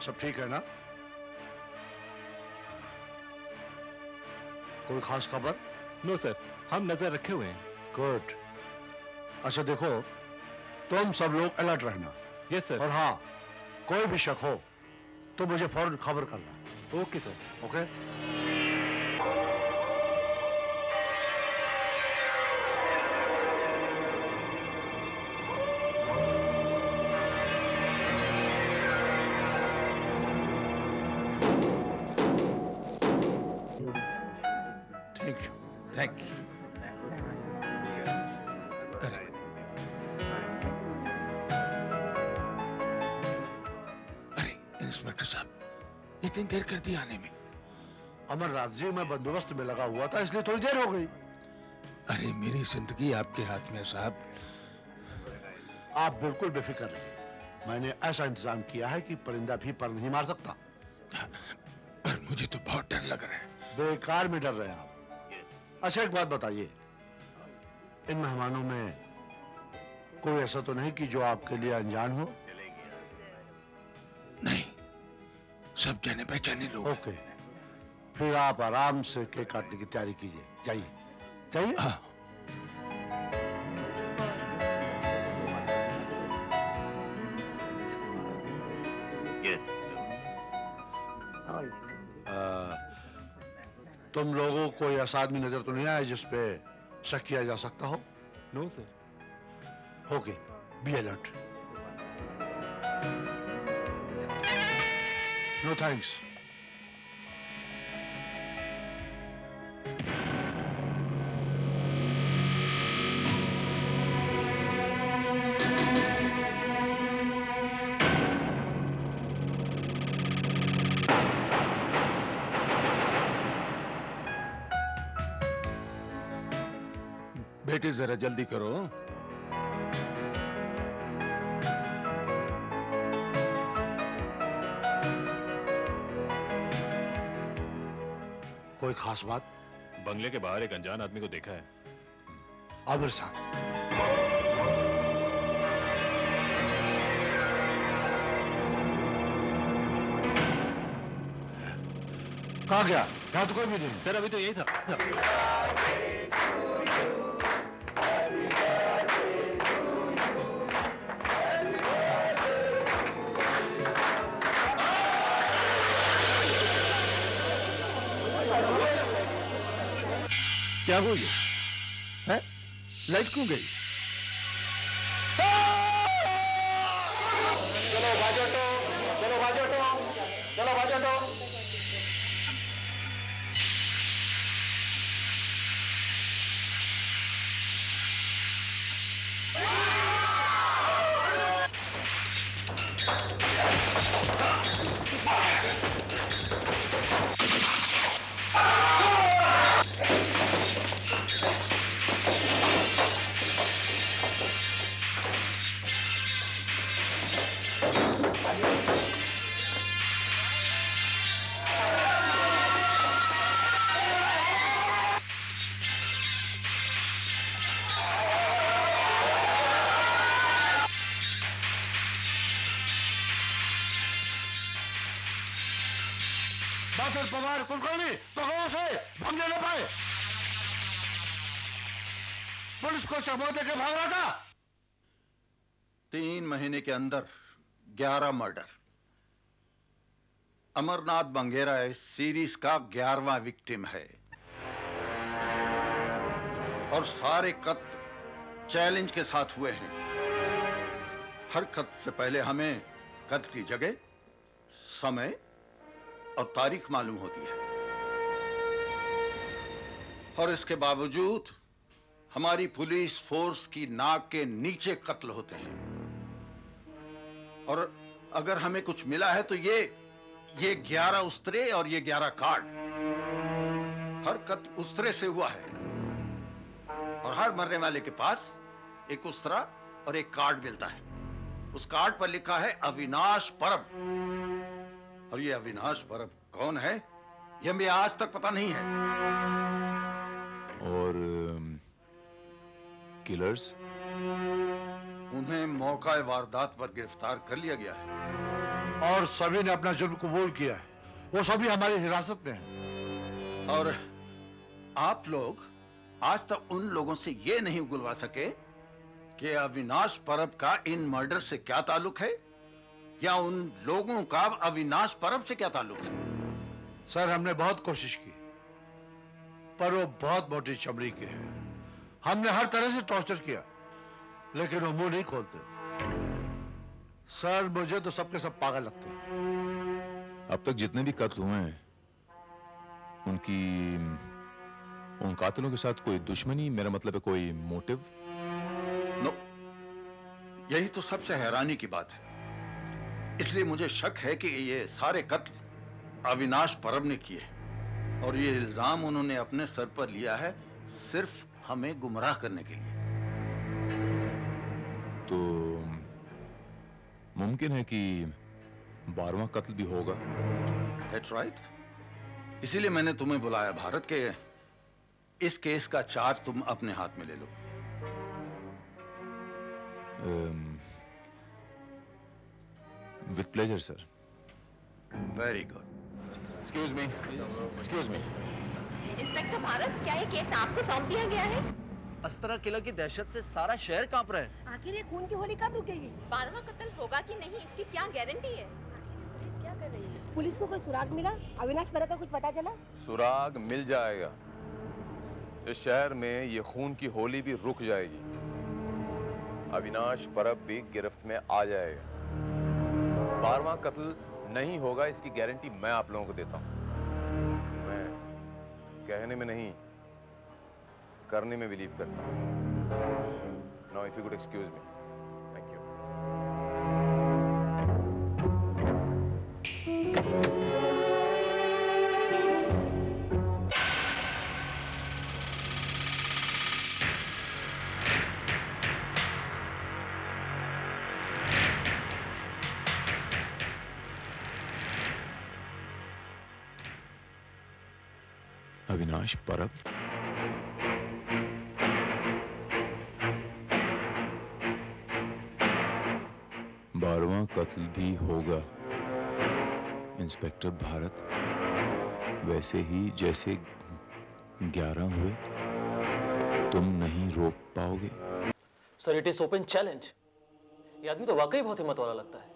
सब ठीक है ना? कोई खास खबर? नो सर, हम नजर रखे हुए हैं। गुड। अच्छा देखो, तुम सब लोग अलर्ट रहना। Yes sir. और हाँ, कोई भी शक हो तो मुझे फौरन खबर करना। Okay sir. Okay? Thank you. Thank you. अरे इंस्पेक्टर साहब, इतनी देर कर दी आने में। अमरनाथ जी, मैं बंदोबस्त में लगा हुआ था इसलिए थोड़ी देर हो गई। अरे मेरी जिंदगी आपके हाथ में साहब। आप बिल्कुल बेफिक्र रहिए, मैंने ऐसा इंतजाम किया है कि परिंदा भी पर नहीं मार सकता। पर मुझे तो बहुत डर लग रहा है। बेकार में डर रहे हैं आप। अच्छा एक बात बताइए, इन मेहमानों में कोई ऐसा तो नहीं कि जो आपके लिए अनजान हो? नहीं, सब जाने पहचाने लोग हैं। ओके, फिर आप आराम से केक काटने की तैयारी कीजिए। जाइए जाइए। हाँ। तुम लोगों को कोई ऐसा आदमी नजर तो नहीं आया जिस पे शक किया जा सकता हो? No sir. Okay, be alert. No thanks. बेटे जरा जल्दी करो। कोई खास बात? बंगले के बाहर एक अनजान आदमी को देखा है। आओ मेरे साथ। कहाँ गया? यहाँ तो कोई भी नहीं। सर अभी तो यही था। क्या हो गया है? लाइट क्यों गई? चलो बाजो तो, चलो बाजो तो, चलो बाजो तो। बादल पवार कुलकर्णी पकड़ो से, भंगे न पाए। पुलिस को शक के भाग रहा था। 3 महीने के अंदर 11 मर्डर। अमरनाथ बंगेरा इस सीरीज का 11वां विक्टिम है और सारे कत्ल चैलेंज के साथ हुए हैं। हर कत्ल से पहले हमें कत्ल की जगह, समय और तारीख मालूम होती है और इसके बावजूद हमारी पुलिस फोर्स की नाक के नीचे कत्ल होते हैं। और अगर हमें कुछ मिला है तो ये 11 उस्तरे और ये 11 कार्ड। हर कत्ल उस्तरे से हुआ है और हर मरने वाले के पास एक उस्तरा और एक कार्ड मिलता है। उस कार्ड पर लिखा है अविनाश परब, और ये अविनाश परब कौन है ये हमें आज तक पता नहीं है। और किलर्स? उन्हें मौका वारदात पर गिरफ्तार कर लिया गया है। और सभी ने अपना जुर्म कबूल किया है। वो सभी हमारी हिरासत में हैं। और आप लोग आज तक उन लोगों से ये नहीं उगलवा सके कि अविनाश परब का इन मर्डर से क्या ताल्लुक है, या उन लोगों का अविनाश परब से क्या ताल्लुक है। सर, हमने बहुत कोशिश की, पर वो बहुत मोटी चमड़ी के हैं। हमने हर तरह से टॉर्चर किया, लेकिन वो मुंह नहीं खोलते। सर, मुझे तो सबके सब पागल लगते हैं। अब तक जितने भी कत्ल हुए हैं उन कातिलों के साथ कोई दुश्मनी, मेरा मतलब है कोई मोटिव? नो, यही तो सबसे हैरानी की बात है। इसलिए मुझे शक है कि ये सारे कत्ल अविनाश परब ने किए, और ये इल्जाम उन्होंने अपने सर पर लिया है सिर्फ हमें गुमराह करने के लिए। तो मुमकिन है कि 12वां कत्ल भी होगा। That's right. इसीलिए मैंने तुम्हें बुलाया भारत के। इस केस का चार्ज तुम अपने हाथ में ले लो। With pleasure sir. Very good. Excuse me, excuse me. Inspector Bharat, क्या ये केस आपको सौंप दिया गया है? अस्त्रा किला की दहशत से सारा शहर कांप रहा है। आखिर ये खून की होली कब रुकेगी? 12वां कत्ल होगा कि नहीं, इसकी क्या गारंटी है? पुलिस क्या कर रही है? पुलिस को कोई सुराग मिला? अविनाश परब का कुछ पता चला? सुराग मिल जाएगा। इस शहर में ये खून की होली भी रुक जाएगी। अविनाश परब भी गिरफ्त में आ जाएगा। 12वां कत्ल नहीं होगा, इसकी गारंटी मैं आप लोगों को देता हूं। मैं कहने में नहीं, करने में बिलीव करता हूं। Now if you could excuse me. Thank you. Avinash परब? बारहवां कत्ल भी होगा इंस्पेक्टर भारत, वैसे ही जैसे 11 हुए। तुम नहीं रोक पाओगे। Sir, it is open challenge. ये आदमी तो वाकई बहुत हिम्मत वाला लगता है।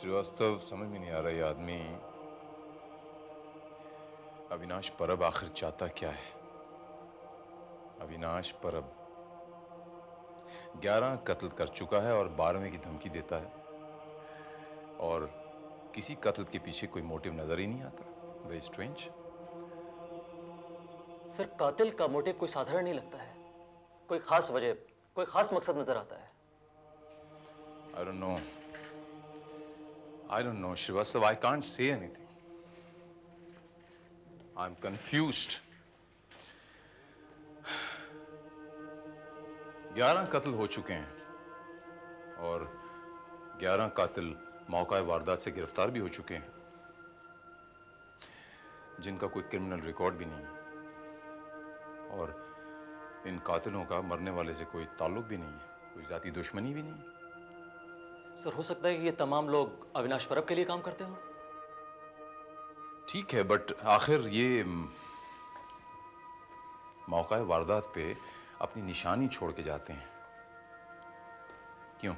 श्रीवास्तव, समझ में नहीं आ रहा ये आदमी अविनाश परब आखिर चाहता क्या है। अविनाश परब 11 कत्ल कर चुका है और 12वें की धमकी देता है, और किसी कत्ल के पीछे कोई मोटिव नजर ही नहीं आता। Very strange. सर, कातिल का मोटिव कोई साधारण नहीं लगता है। कोई खास वजह, कोई खास मकसद नजर आता है। I don't know, Srivastava. I can't say anything. I'm confused. 11 कत्ल हो चुके हैं और 11 कातिल मौका वारदात से गिरफ्तार भी हो चुके हैं, जिनका कोई क्रिमिनल रिकॉर्ड भी नहीं है, और इन कातिलों का मरने वाले से कोई ताल्लुक भी नहीं है, कोई जाती दुश्मनी भी नहीं है। सर, हो सकता है कि ये तमाम लोग अविनाश परब के लिए काम करते हो। ठीक है, बट आखिर ये मौका वारदात पे अपनी निशानी छोड़ के जाते हैं। क्यों?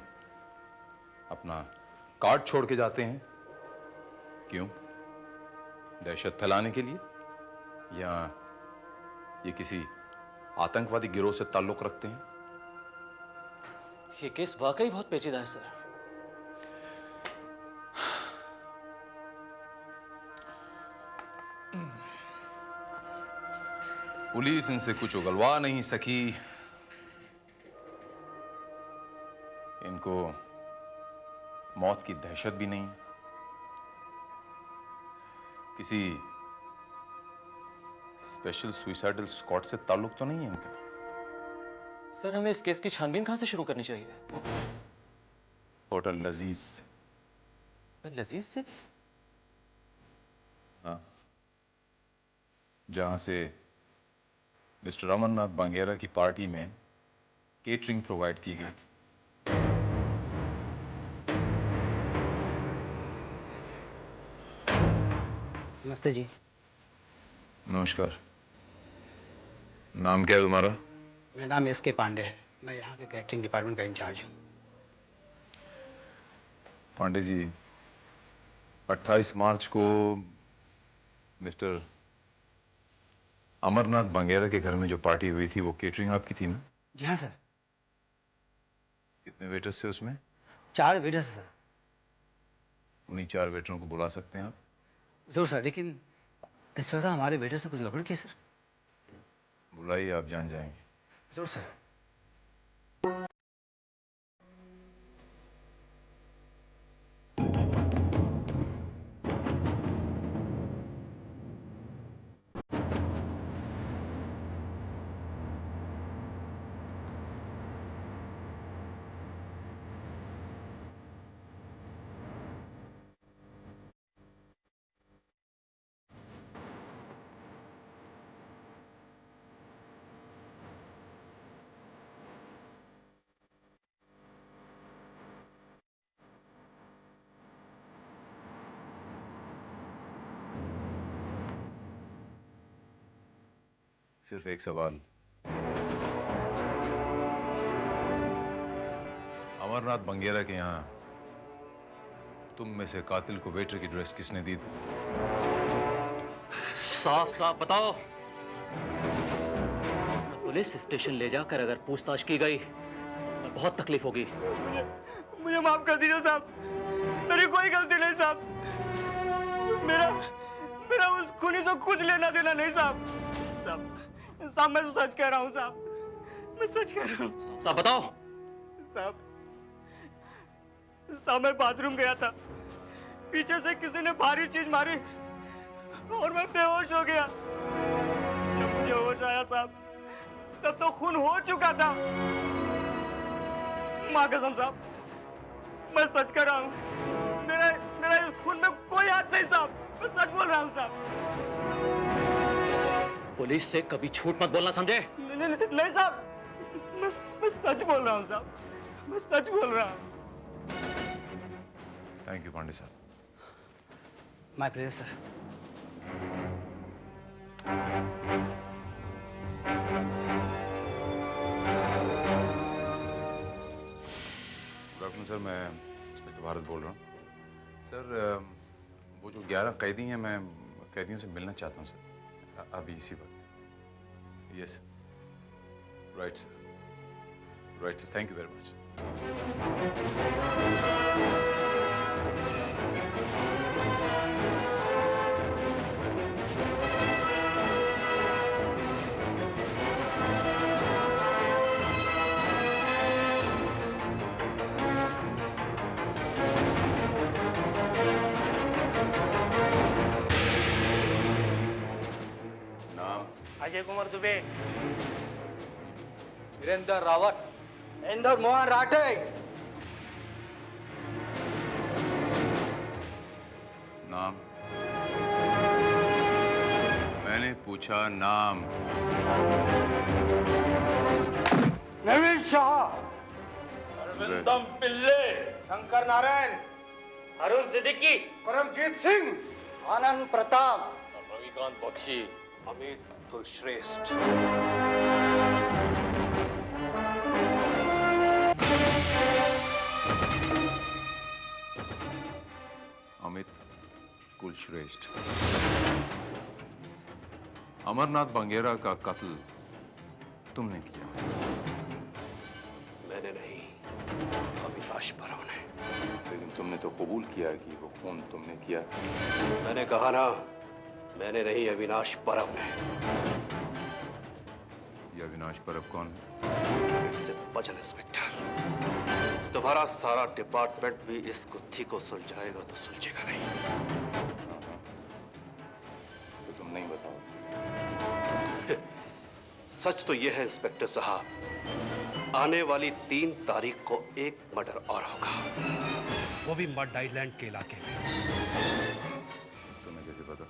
अपना कार्ड छोड़ के जाते हैं। क्यों? दहशत फैलाने के लिए, या ये किसी आतंकवादी गिरोह से ताल्लुक रखते हैं? ये केस वाकई बहुत पेचीदा है सर। पुलिस इनसे कुछ उगलवा नहीं सकी। इनको मौत की दहशत भी नहीं, किसी स्पेशल सुइसाइडल स्क्वाड से ताल्लुक तो नहीं है इनका। सर, हमें इस केस की छानबीन कहां से शुरू करनी चाहिए? होटल लजीज से। लजीज से? हाँ, जहां से मिस्टर अमरनाथ बंगेरा की पार्टी में केटरिंग प्रोवाइड की गई थी। नमस्ते जी। नमस्कार। नाम क्या है तुम्हारा? मेरा नाम एस के पांडे है। मैं यहाँ के कैटरिंग डिपार्टमेंट का इंचार्ज हूँ। पांडे जी, 28 मार्च को मिस्टर अमरनाथ बंगेरा के घर में जो पार्टी हुई थी वो केटरिंग आपकी थी ना? जी हाँ सर। कितने वेटर्स थे उसमें? 4 वेटर्स सर। उन्हीं 4 वेटरों को बुला सकते हैं आप? जरूर सर, लेकिन इंस्पेक्टर साहब हमारे वेटर्स ने कुछ गड़बड़ की सर। बुलाइए, आप जान जाएंगे। जरूर सर। सिर्फ एक सवाल, अमरनाथ बंगेरा के यहाँ तुम में से कातिल को वेटर की ड्रेस किसने दी थी? साफ साफ बताओ। पुलिस स्टेशन ले जाकर अगर पूछताछ की गई तो बहुत तकलीफ होगी। मुझे माफ कर दीजिए साहब, मेरी कोई गलती नहीं साहब। मेरा उस खूनी से कुछ लेना देना नहीं साहब। साहब मैं सच कह रहा हूँ साहब, मैं सच कह रहा हूँ। साहब बताओ। साहब मैं बाथरूम गया था, पीछे से किसी ने भारी चीज मारी और मैं बेहोश हो गया। जब मुझे होश आया साहब, तब तो खून हो चुका था। माँ कसम साहब, मैं सच कर रहा हूँ। मेरा इस खून में कोई हाथ नहीं साहब, मैं सच बोल रहा हूँ साहब। पुलिस से कभी झूठ मत बोलना, समझे? नहीं साहब, मैं सच बोल रहा हूँ साहब, मैं सच बोल रहा हूँ। थैंक यू पांडे साहब। My pleasure sir. Good afternoon sir, मैं इंस्पेक्टर भारत बोल रहा हूँ। सर वो जो 11 कैदी हैं, मैं कैदियों से मिलना चाहता हूँ सर, अभी इसी वक्त। Yes right sir, thank you very much. Ajay Kumar Dubey, Virendra Rawat, Inder Mohan Rathe. नाम? मैंने पूछा नाम। नवीन शाह, अरविंदम पिल्ले, शंकर नारायण, अरुण सिद्दीकी, परमजीत सिंह, आनंद प्रताप, रविकांत बख्शी, अमित कुलश्रेष्ठ। अमित कुलश्रेष्ठ। अमरनाथ बंगेरा का कत्ल तुमने किया? मैंने नहीं, अविनाश परम ने। लेकिन तुमने तो कबूल किया कि वो खून तुमने किया। मैंने कहा ना, मैंने नहीं, अविनाश परम ने। ये अविनाश परब कौन है? इससे बचन इंस्पेक्टर, तुम्हारा सारा डिपार्टमेंट भी इस गुत्थी को सुलझाएगा तो सुलझेगा नहीं। तो तुम नहीं बताओ। सच तो यह है इंस्पेक्टर साहब, आने वाली 3 तारीख को एक मर्डर और होगा, वो भी मड आइलैंड के इलाके में। तुम्हें कैसे पता?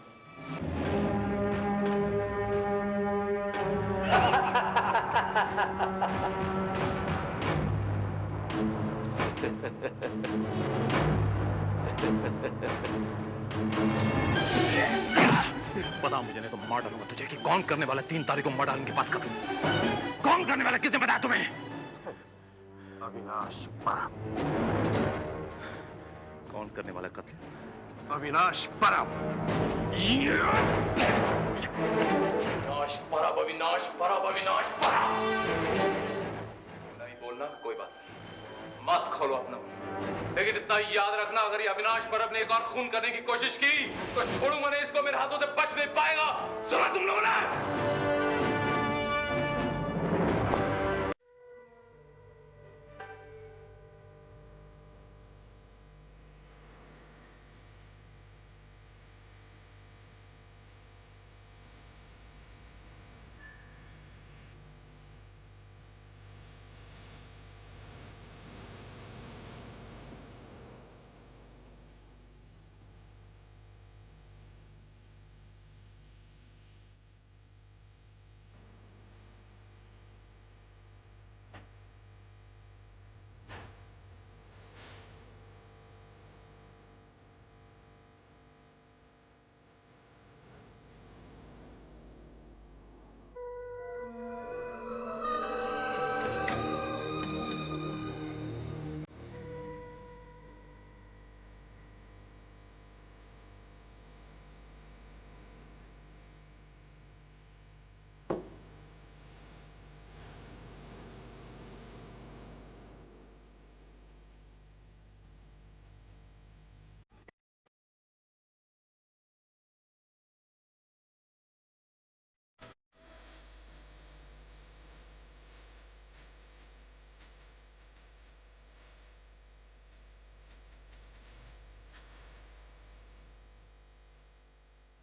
बता मुझे, नहीं तो मार डालूंगा तुझे कि कौन करने वाला 3 तारीख को मर्डर के पास कत्ल? कौन करने वाला, किसने बताया तुम्हें? अविनाश परब। कौन करने वाला कत्ल? अविनाश परब। अविनाश परब, अविनाश परब, अविनाश परब। नहीं बोलना, कोई बात नहीं, मत खोलो अपना मुंह। लेकिन इतना याद रखना, अगर ये अविनाश परब ने एक और खून करने की कोशिश की तो छोड़ूंगा नहीं इसको, मेरे हाथों से बच नहीं पाएगा। सुना तुम लोगों ने?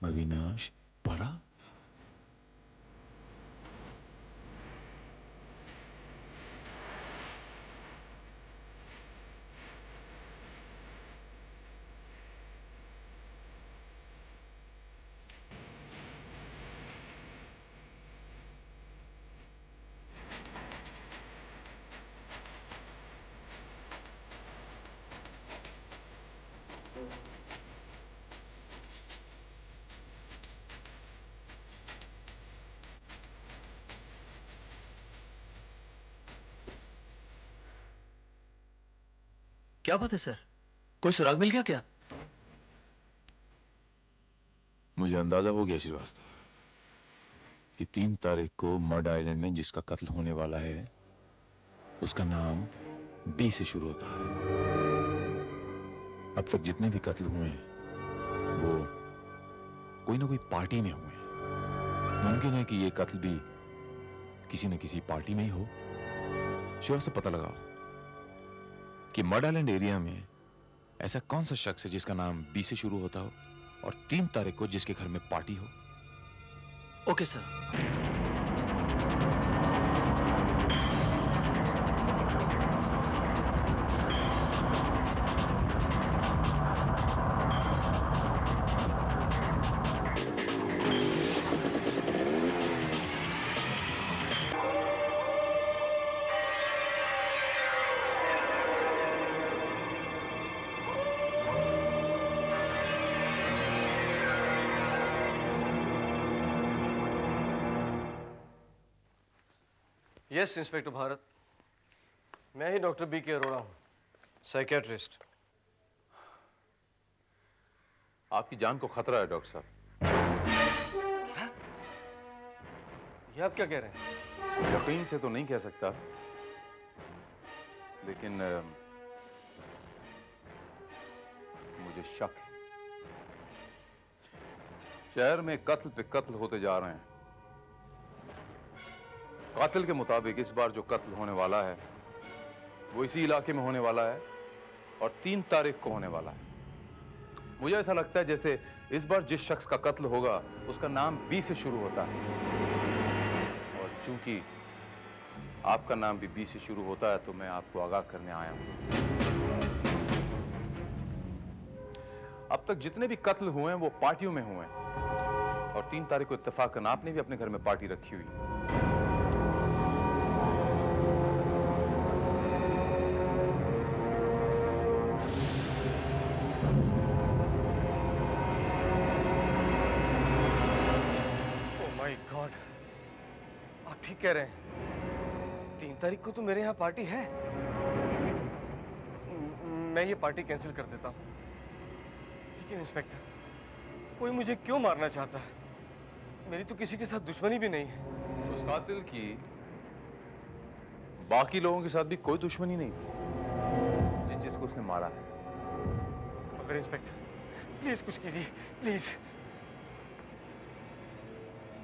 अविनाश परब? क्या बात है सर, कोई सुराग मिल गया क्या? मुझे अंदाजा हो गया श्रीवास्तव कि 3 तारीख को मर्ड आइलैंड में जिसका कत्ल होने वाला है उसका नाम बी से शुरू होता है। अब तक जितने भी कत्ल हुए हैं वो कोई ना कोई पार्टी में हुए हैं। मुमकिन है कि ये कत्ल भी किसी न किसी पार्टी में ही हो। श्रीवास्तव, पता लगाओ कि मर्ड आइलैंड एरिया में ऐसा कौन सा शख्स है जिसका नाम बी से शुरू होता हो और 3 तारीख को जिसके घर में पार्टी हो। Okay sir. Yes inspector Bharat, मैं ही डॉक्टर बी के अरोड़ा हूँ, साइकियाट्रिस्ट। आपकी जान को खतरा है डॉक्टर साहब। ये आप क्या कह रहे हैं? यकीन से तो नहीं कह सकता, लेकिन मुझे शक है। शहर में कत्ल पे कत्ल होते जा रहे हैं। कातिल के मुताबिक इस बार जो कत्ल होने वाला है वो इसी इलाके में होने वाला है और 3 तारीख को होने वाला है। मुझे ऐसा लगता है जैसे इस बार जिस शख्स का कत्ल होगा उसका नाम बी से शुरू होता है, और चूंकि आपका नाम भी बी से शुरू होता है तो मैं आपको आगाह करने आया हूं। अब तक जितने भी कत्ल हुए हैं वो पार्टियों में हुए हैं, और 3 तारीख को इत्तेफाकन आपने भी अपने घर में पार्टी रखी हुई है। गॉड, आप ठीक कह रहे हैं। 3 तारीख को तो मेरे यहाँ पार्टी है। मैं ये पार्टी कैंसिल कर देता हूँ। लेकिन इंस्पेक्टर, कोई मुझे क्यों मारना चाहता है? मेरी तो किसी के साथ दुश्मनी भी नहीं है। उस कातिल की बाकी लोगों के साथ भी कोई दुश्मनी नहीं थी जिसको उसने मारा है। मगर इंस्पेक्टर, प्लीज कुछ कीजिए, प्लीज।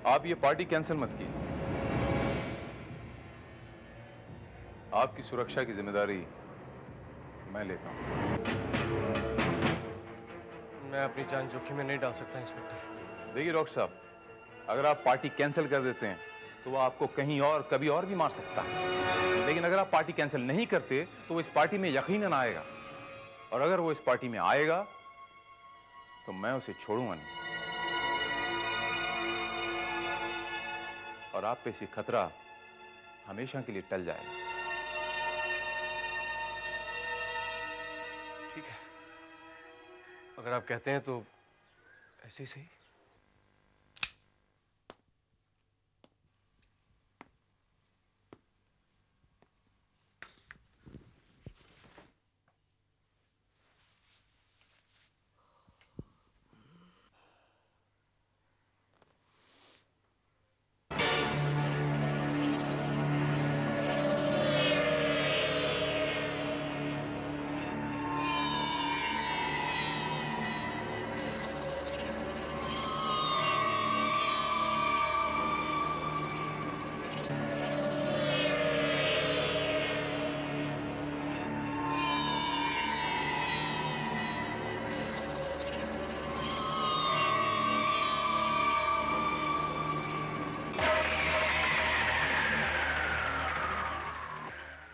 आप ये पार्टी कैंसिल मत कीजिए। आपकी सुरक्षा की जिम्मेदारी मैं लेता हूं। मैं अपनी जान जोखिम में नहीं डाल सकता इंस्पेक्टर। देखिए डॉक्टर साहब, अगर आप पार्टी कैंसिल कर देते हैं तो वो आपको कहीं और कभी और भी मार सकता है। लेकिन अगर आप पार्टी कैंसिल नहीं करते तो वो इस पार्टी में यकीनन आएगा, और अगर वो इस पार्टी में आएगा तो मैं उसे छोड़ूंगा नहीं। और आप पे से खतरा हमेशा के लिए टल जाएगा। ठीक है, अगर आप कहते हैं तो ऐसे ही सही।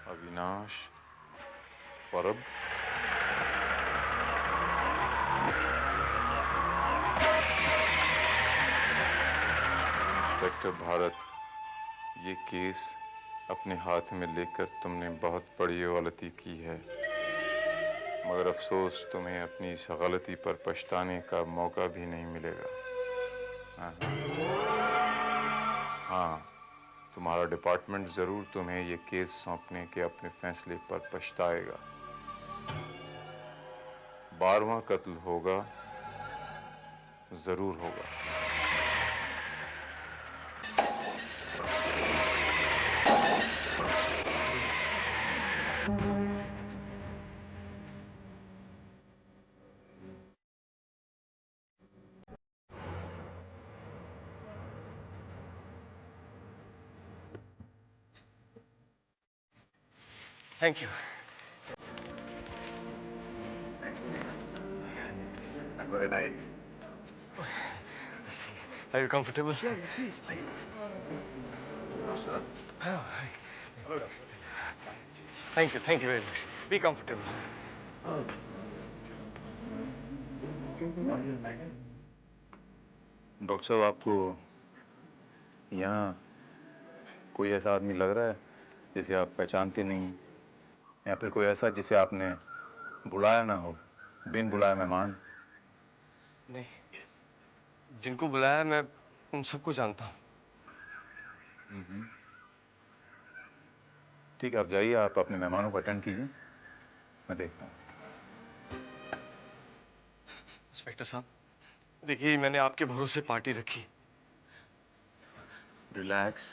अविनाश परब, इंस्पेक्टर भारत, ये केस अपने हाथ में लेकर तुमने बहुत बड़ी गलती की है। मगर अफसोस, तुम्हें अपनी इस गलती पर पछताने का मौका भी नहीं मिलेगा। हाँ, तुम्हारा डिपार्टमेंट जरूर तुम्हें ये केस सौंपने के अपने फैसले पर पछताएगा। 12वां कत्ल होगा, जरूर होगा। Thank you. Very nice. Are you comfortable? Sure, please. Sir. Oh, hi. Thank you very much. Be comfortable. Doctor साहब, आपको यहाँ कोई ऐसा आदमी लग रहा है जिसे आप पहचानते नहीं, या फिर कोई ऐसा जिसे आपने बुलाया ना हो, बिन बुलाया मेहमान? नहीं, जिनको बुलाया मैं उन सबको जानता हूँ। ठीक है, आप जाइए, आप अपने मेहमानों को अटेंड कीजिए, मैं देखता हूँ। इंस्पेक्टर साहब, देखिए, मैंने आपके भरोसे पार्टी रखी। रिलैक्स,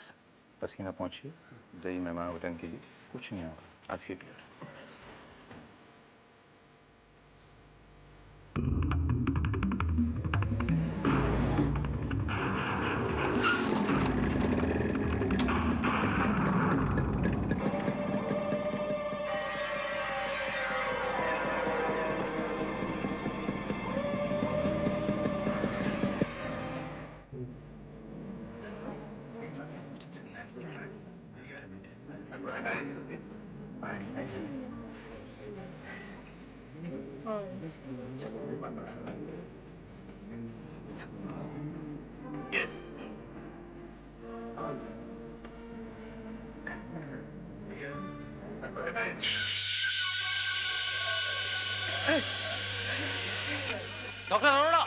पसीना पहुंचिए, जाइए मेहमानों को अटेंड कीजिए, कुछ नहीं होगा। आज seat late. Doctor Arora,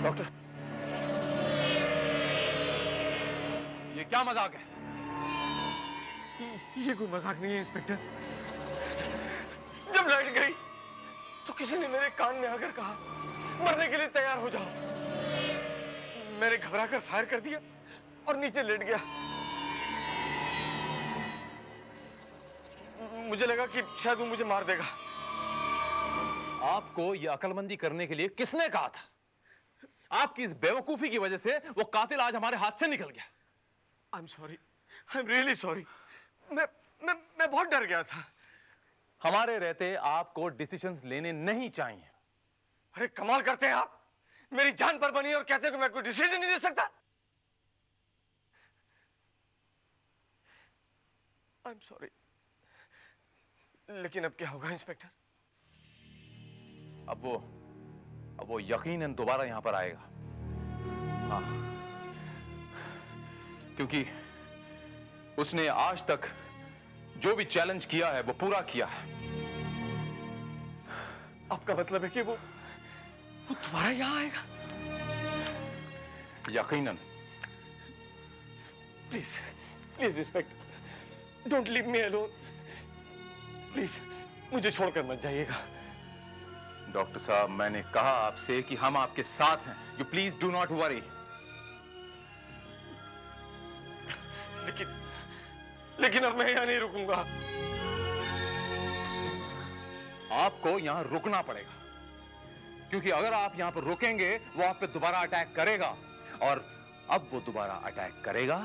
doctor, ये क्या मजाक है? ये कोई मजाक नहीं है इंस्पेक्टर। जब लाइट गई तो किसी ने मेरे कान में आकर कहा, मरने के लिए तैयार हो जाओ। मैंने घबराकर फायर कर दिया और नीचे लेट गया। मुझे लगा कि शायद वो मुझे मार देगा। आपको ये अकलमंदी करने के लिए किसने कहा था? आपकी इस बेवकूफी की वजह से वो कातिल आज हमारे हाथ से निकल गया। I am sorry, I am really sorry. मैं बहुत डर गया था। हमारे रहते आपको डिसीजंस लेने नहीं चाहिए। अरे कमाल करते हैं आप, मेरी जान पर बनी और कहते हैं कि मैं कोई डिसीजन नहीं ले सकता। आई एम सॉरी, लेकिन अब क्या होगा इंस्पेक्टर? अब वो यकीनन दोबारा यहां पर आएगा। हाँ, क्योंकि उसने आज तक जो भी चैलेंज किया है वो पूरा किया है। आपका मतलब है कि वो दोबारा यहां आएगा? यकीनन। Please please inspector, don't leave me alone. Please मुझे छोड़कर मत जाइएगा। डॉक्टर साहब, मैंने कहा आपसे कि हम आपके साथ हैं। You please do not worry. लेकिन अब मैं यहां नहीं रुकूंगा। आपको यहां रुकना पड़ेगा, क्योंकि अगर आप यहां पर रुकेंगे वो आप पे दोबारा अटैक करेगा, और अब वो दोबारा अटैक करेगा,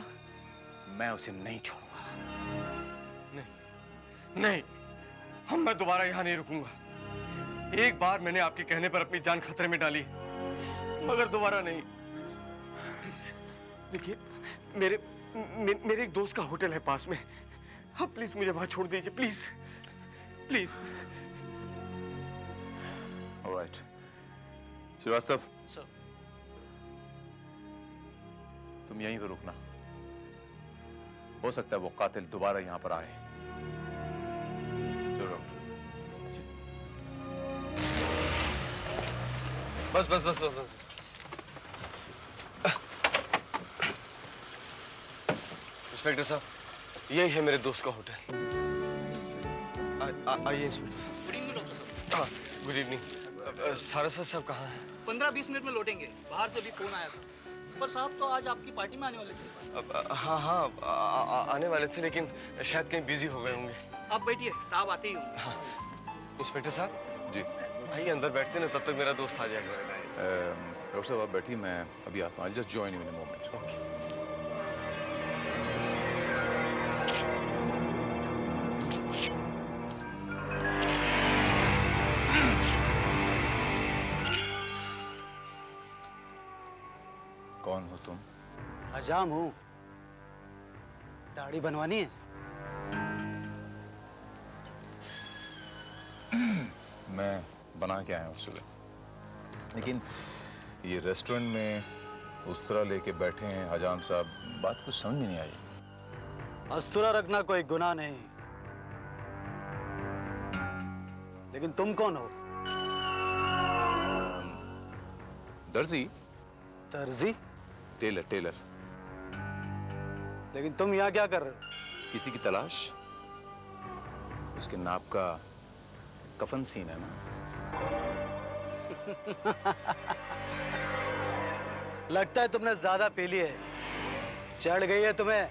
मैं उसे नहीं छोड़ूंगा। नहीं, मैं दोबारा यहां नहीं रुकूंगा। एक बार मैंने आपके कहने पर अपनी जान खतरे में डाली, मगर दोबारा नहीं। प्लीज देखिए, मेरे एक दोस्त का होटल है पास में, आप प्लीज मुझे वहां छोड़ दीजिए, please please. Alright Srivastava, sir, तुम यहीं पर रुकना। हो सकता है वो कातिल दोबारा यहां पर आए। चलो डॉक्टर। बस बस बस बस बस। इंस्पेक्टर साहब, यही है मेरे दोस्त का होटल। आइए इंस्पेक्टर साहब। गुड इवनिंग डॉक्टर साहब। हाँ, गुड इवनिंग। सारस्वत साहब कहाँ हैं? 15-20 मिनट में लौटेंगे। बाहर से भी फोन आया था। पर साहब तो आज आपकी पार्टी में आने वाले थे। हाँ आने वाले थे, लेकिन शायद कहीं बिजी हो गए होंगे। आप बैठिए, साहब आते ही होंगे। हाँ। इंस्पेक्टर साहब जी आइए अंदर बैठते ना, तब तक मेरा दोस्त आ जाएगा। डॉक्टर साहब आप बैठिए, मैं अभी आता हूँ। Just join you in a moment. कौन हो तुम? हजाम हूँ। दाढ़ी बनवानी है? मैं बना के आया हूँ सुबह, लेकिन ये रेस्टोरेंट में उस तरह लेके बैठे हैं हजाम साहब, बात कुछ समझ में नहीं आई। अस्तुरा रखना कोई गुनाह नहीं, लेकिन तुम कौन हो? दर्जी। दर्जी? Tailor tailor. लेकिन तुम यहाँ क्या कर रहे हो? किसी की तलाश। उसके नाप का कफन सीन है ना। लगता है तुमने ज्यादा पी ली है, चढ़ गई है तुम्हें।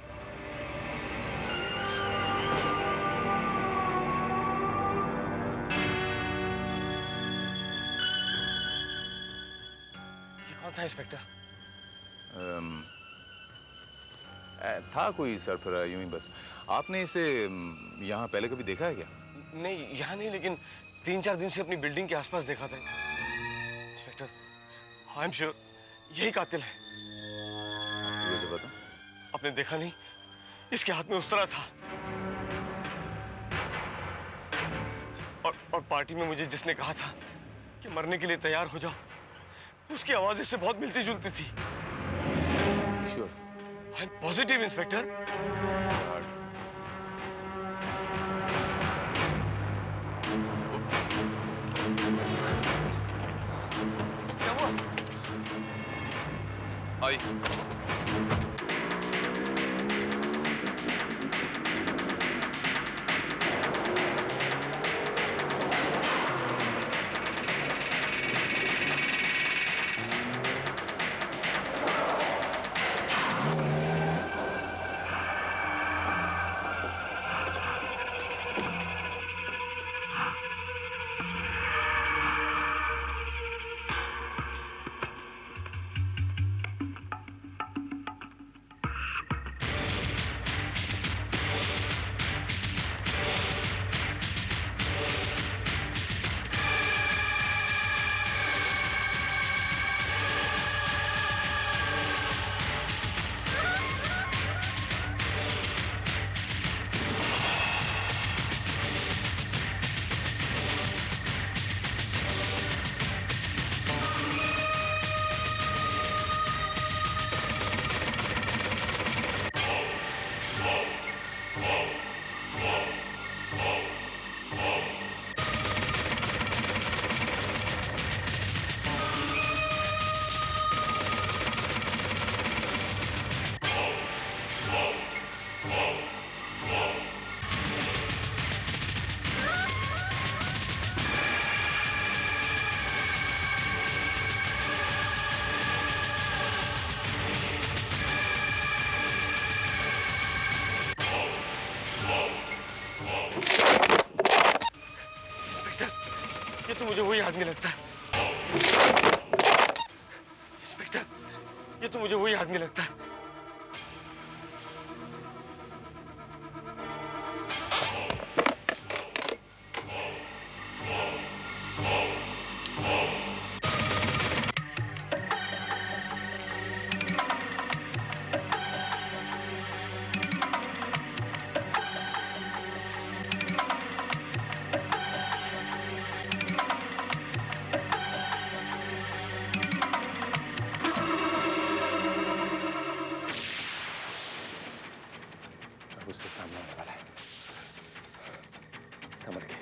ये कौन था इंस्पेक्टर? था कोई सरफरा, यूं ही बस। आपने इसे यहाँ पहले कभी देखा है क्या? नहीं, यहाँ नहीं, लेकिन 3-4 दिन से अपनी बिल्डिंग के आसपास देखा था इंस्पेक्टर। आई एम श्योर यही कातिल है। कैसे पता? आपने देखा नहीं, इसके हाथ में उस्तरा था। और पार्टी में मुझे जिसने कहा था कि मरने के लिए तैयार हो जाओ, उसकी आवाज इससे बहुत मिलती जुलती थी। Sure? I am positive inspector. क्या हुआ? आई। ये तो मुझे वही आदमी लगता है। इंस्पेक्टर, ये तो मुझे वही आदमी लगता है। उससे सामने आने वाला है। समझ गए?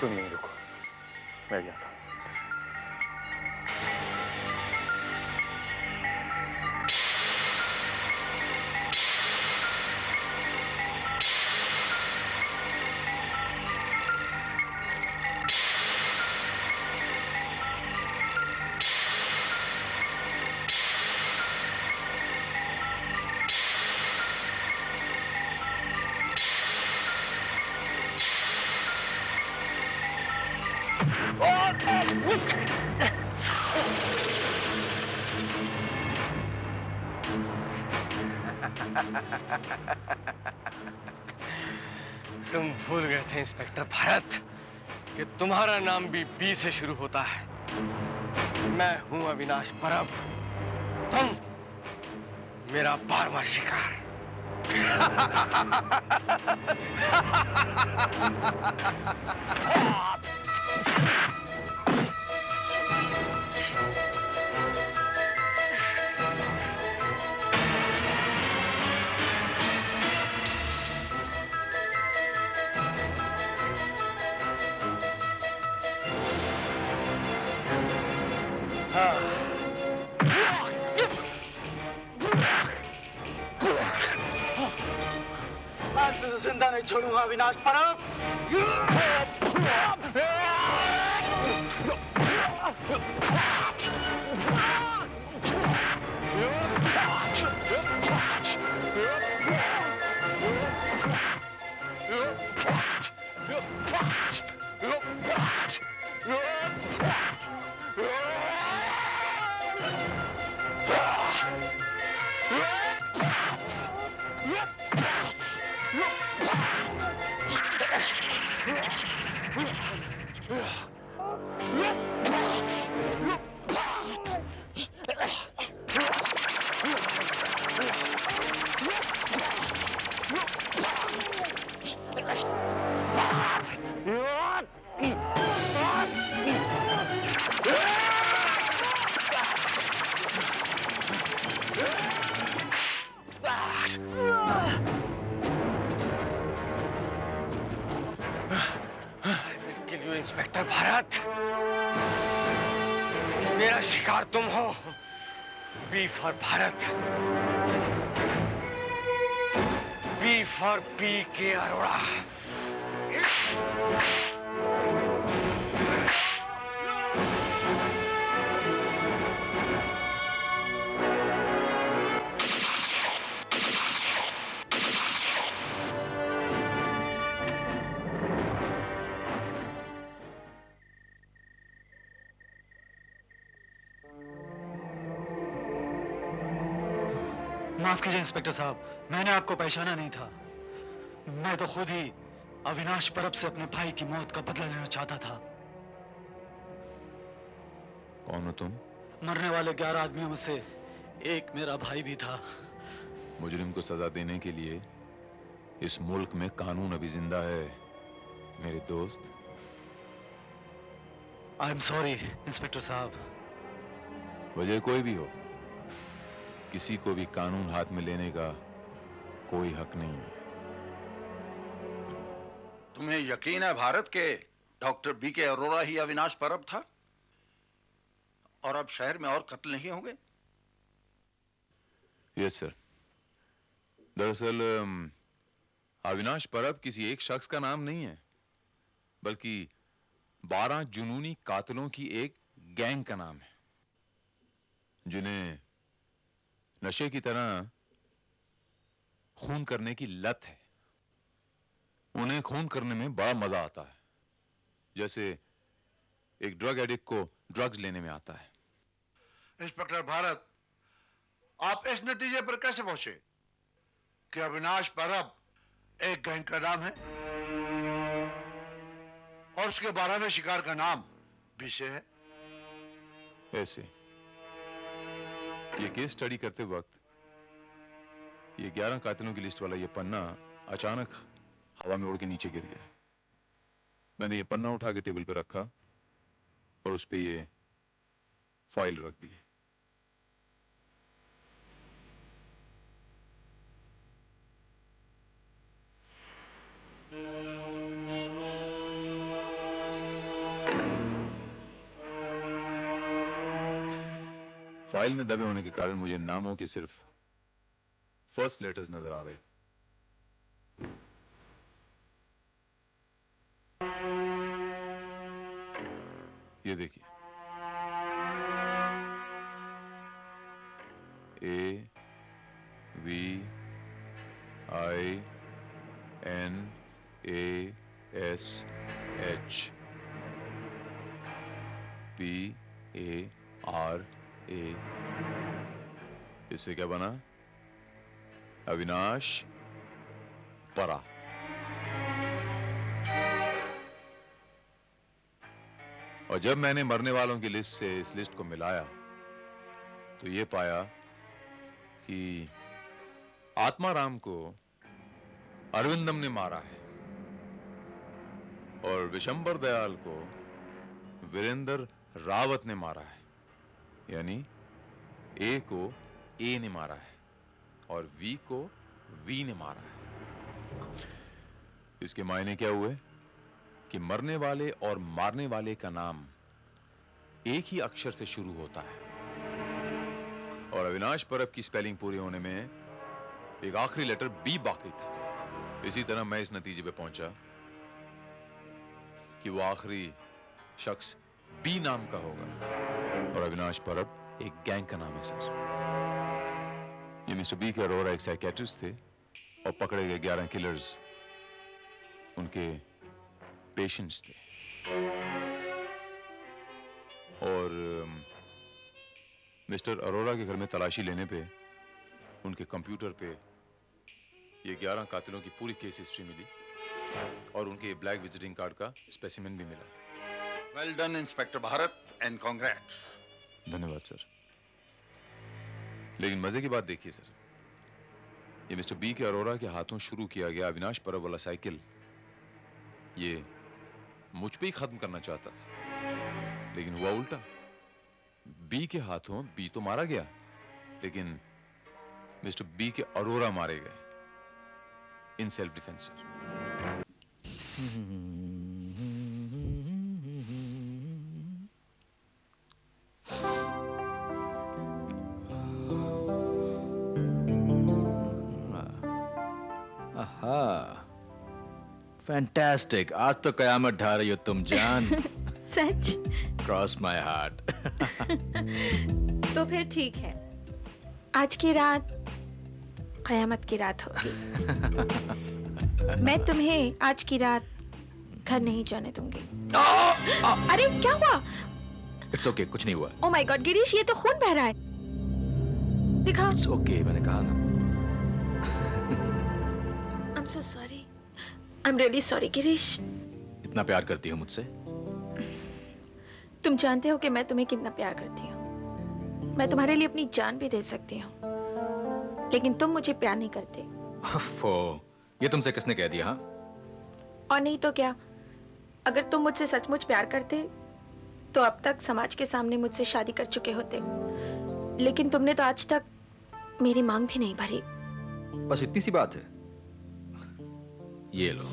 तुम नहीं रुको, मैं जाता हूँ। तुम भूल गए थे इंस्पेक्टर भारत कि तुम्हारा नाम भी बी से शुरू होता है। मैं हूं अविनाश परब, तुम मेरा 12वां शिकार। आज तुझे जिंदा नहीं छोड़ूंगा अविनाश परब। इंस्पेक्टर भारत, मेरा शिकार तुम हो। B for Bharat, B for P K Arora. माफ कीजिए इंस्पेक्टर साहब, मैंने आपको पहचाना नहीं था। मैं तो खुद ही अविनाश परब से अपने भाई की मौत का बदला लेना चाहता था। कौन हो तुम? मरने वाले 11 आदमियों में से एक मेरा भाई भी था। मुजरिम को सजा देने के लिए इस मुल्क में कानून अभी जिंदा है मेरे दोस्त। आई एम सॉरी इंस्पेक्टर साहब। वजह कोई भी हो, किसी को भी कानून हाथ में लेने का कोई हक नहीं है। तुम्हें यकीन है भारत के डॉक्टर बी के अरोड़ा ही अविनाश परब था और अब शहर में और कत्ल नहीं होंगे? Yes sir. दरअसल अविनाश परब किसी एक शख्स का नाम नहीं है, बल्कि 12 जुनूनी कातिलों की एक गैंग का नाम है, जिन्हें नशे की तरह खून करने की लत है। उन्हें खून करने में बड़ा मजा आता है, जैसे एक ड्रग एडिक्ट को ड्रग्स लेने में आता है। इंस्पेक्टर भारत, आप इस नतीजे पर कैसे पहुंचे कि अविनाश परब एक गैंग का नाम है और उसके 12वें शिकार का नाम भी से है? ऐसे ये केस स्टडी करते वक्त ये 11 कातिलों की लिस्ट वाला ये पन्ना अचानक हवा में उड़ के नीचे गिर गया। मैंने ये पन्ना उठा के टेबल पे रखा और उस पे ये फाइल रख दी। फाइल में दबे होने के कारण मुझे नामों के सिर्फ फर्स्ट लेटर्स नजर आ रहे। ये देखिए, A V I N A S H P A R A। इससे क्या बना? अविनाश परा। और जब मैंने मरने वालों की लिस्ट से इस लिस्ट को मिलाया तो ये पाया कि आत्माराम को अरविंदम ने मारा है और विशंबर दयाल को वीरेंद्र रावत ने मारा है। यानी ए को ए ने मारा है और वी को वी ने मारा है। इसके मायने क्या हुए कि मरने वाले और मारने वाले का नाम एक ही अक्षर से शुरू होता है और अविनाश परब की स्पेलिंग पूरी होने में एक आखिरी लेटर बी बाकी था। इसी तरह मैं इस नतीजे पे पहुंचा कि वो आखिरी शख्स बी नाम का होगा और अविनाश परब एक गैंग का नाम है सर। ये मिस्टर बी के अरोड़ा एक साइकियाट्रिस्ट थे और पकड़े गए 11 किलर्स उनके पेशेंट्स थे। और मिस्टर अरोड़ा के घर में तलाशी लेने पे उनके कंप्यूटर पे ये 11 कातिलों की पूरी केस हिस्ट्री मिली और उनके ब्लैक विजिटिंग कार्ड का स्पेसिमेन भी मिला। Well done inspector Bharat and congrats. धन्यवाद सर। लेकिन मजे की बात देखिए सर, ये मिस्टर बी के अरोड़ा के हाथों शुरू किया गया अविनाश परब वाला साइकिल ये मुझ पे ही खत्म करना चाहता था, लेकिन हुआ उल्टा। बी के हाथों बी तो मारा गया, लेकिन मिस्टर बी के अरोड़ा मारे गए in self defence sir. Fantastic, आज तो कयामत ढा रही हो तुम जान। सच? Cross my heart. तो फिर ठीक है, आज की रात कयामत की रात होगी। मैं तुम्हें आज की रात घर नहीं जाने दूंगी। अरे क्या हुआ? इट्स ओके, कुछ नहीं हुआ। ओह माय गॉड गिरीश, ये तो खून बह रहा है। दिखा। इट्स ओके, मैंने कहा ना। I am so sorry, I am really sorry Girish. इतना प्यार करती हो मुझसे? तुम जानते हो कि मैं तुम्हें कितना प्यार करती हूँ। मैं तुम्हारे लिए अपनी जान भी दे सकती हूँ, लेकिन तुम मुझे प्यार नहीं करते। ये तुमसे किसने कह दिया? हाँ, और नहीं तो क्या, अगर तुम मुझसे सचमुच प्यार करते तो अब तक समाज के सामने मुझसे शादी कर चुके होते, लेकिन तुमने तो आज तक मेरी मांग भी नहीं भरी। बस इतनी सी बात है। ये लो।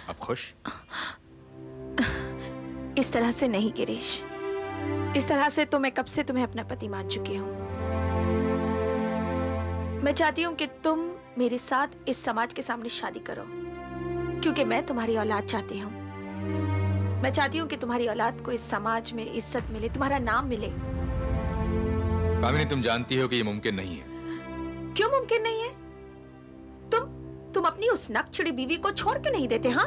अब खुश? इस तरह से नहीं गिरीश, इस तरह से तो मैं कब से तुम्हें अपना पति मान चुकी हूँ। मैं चाहती हूँ कि तुम मेरे साथ इस समाज के सामने शादी करो, क्योंकि मैं तुम्हारी औलाद चाहती हूँ। मैं चाहती हूँ कि तुम्हारी औलाद को इस समाज में इज्जत मिले, तुम्हारा नाम मिले। कामिनी, तुम जानती हो कि ये मुमकिन नहीं है। क्यों मुमकिन नहीं है? तुम अपनी उस नकचढ़ी बीवी को छोड़ के नहीं देते? हाँ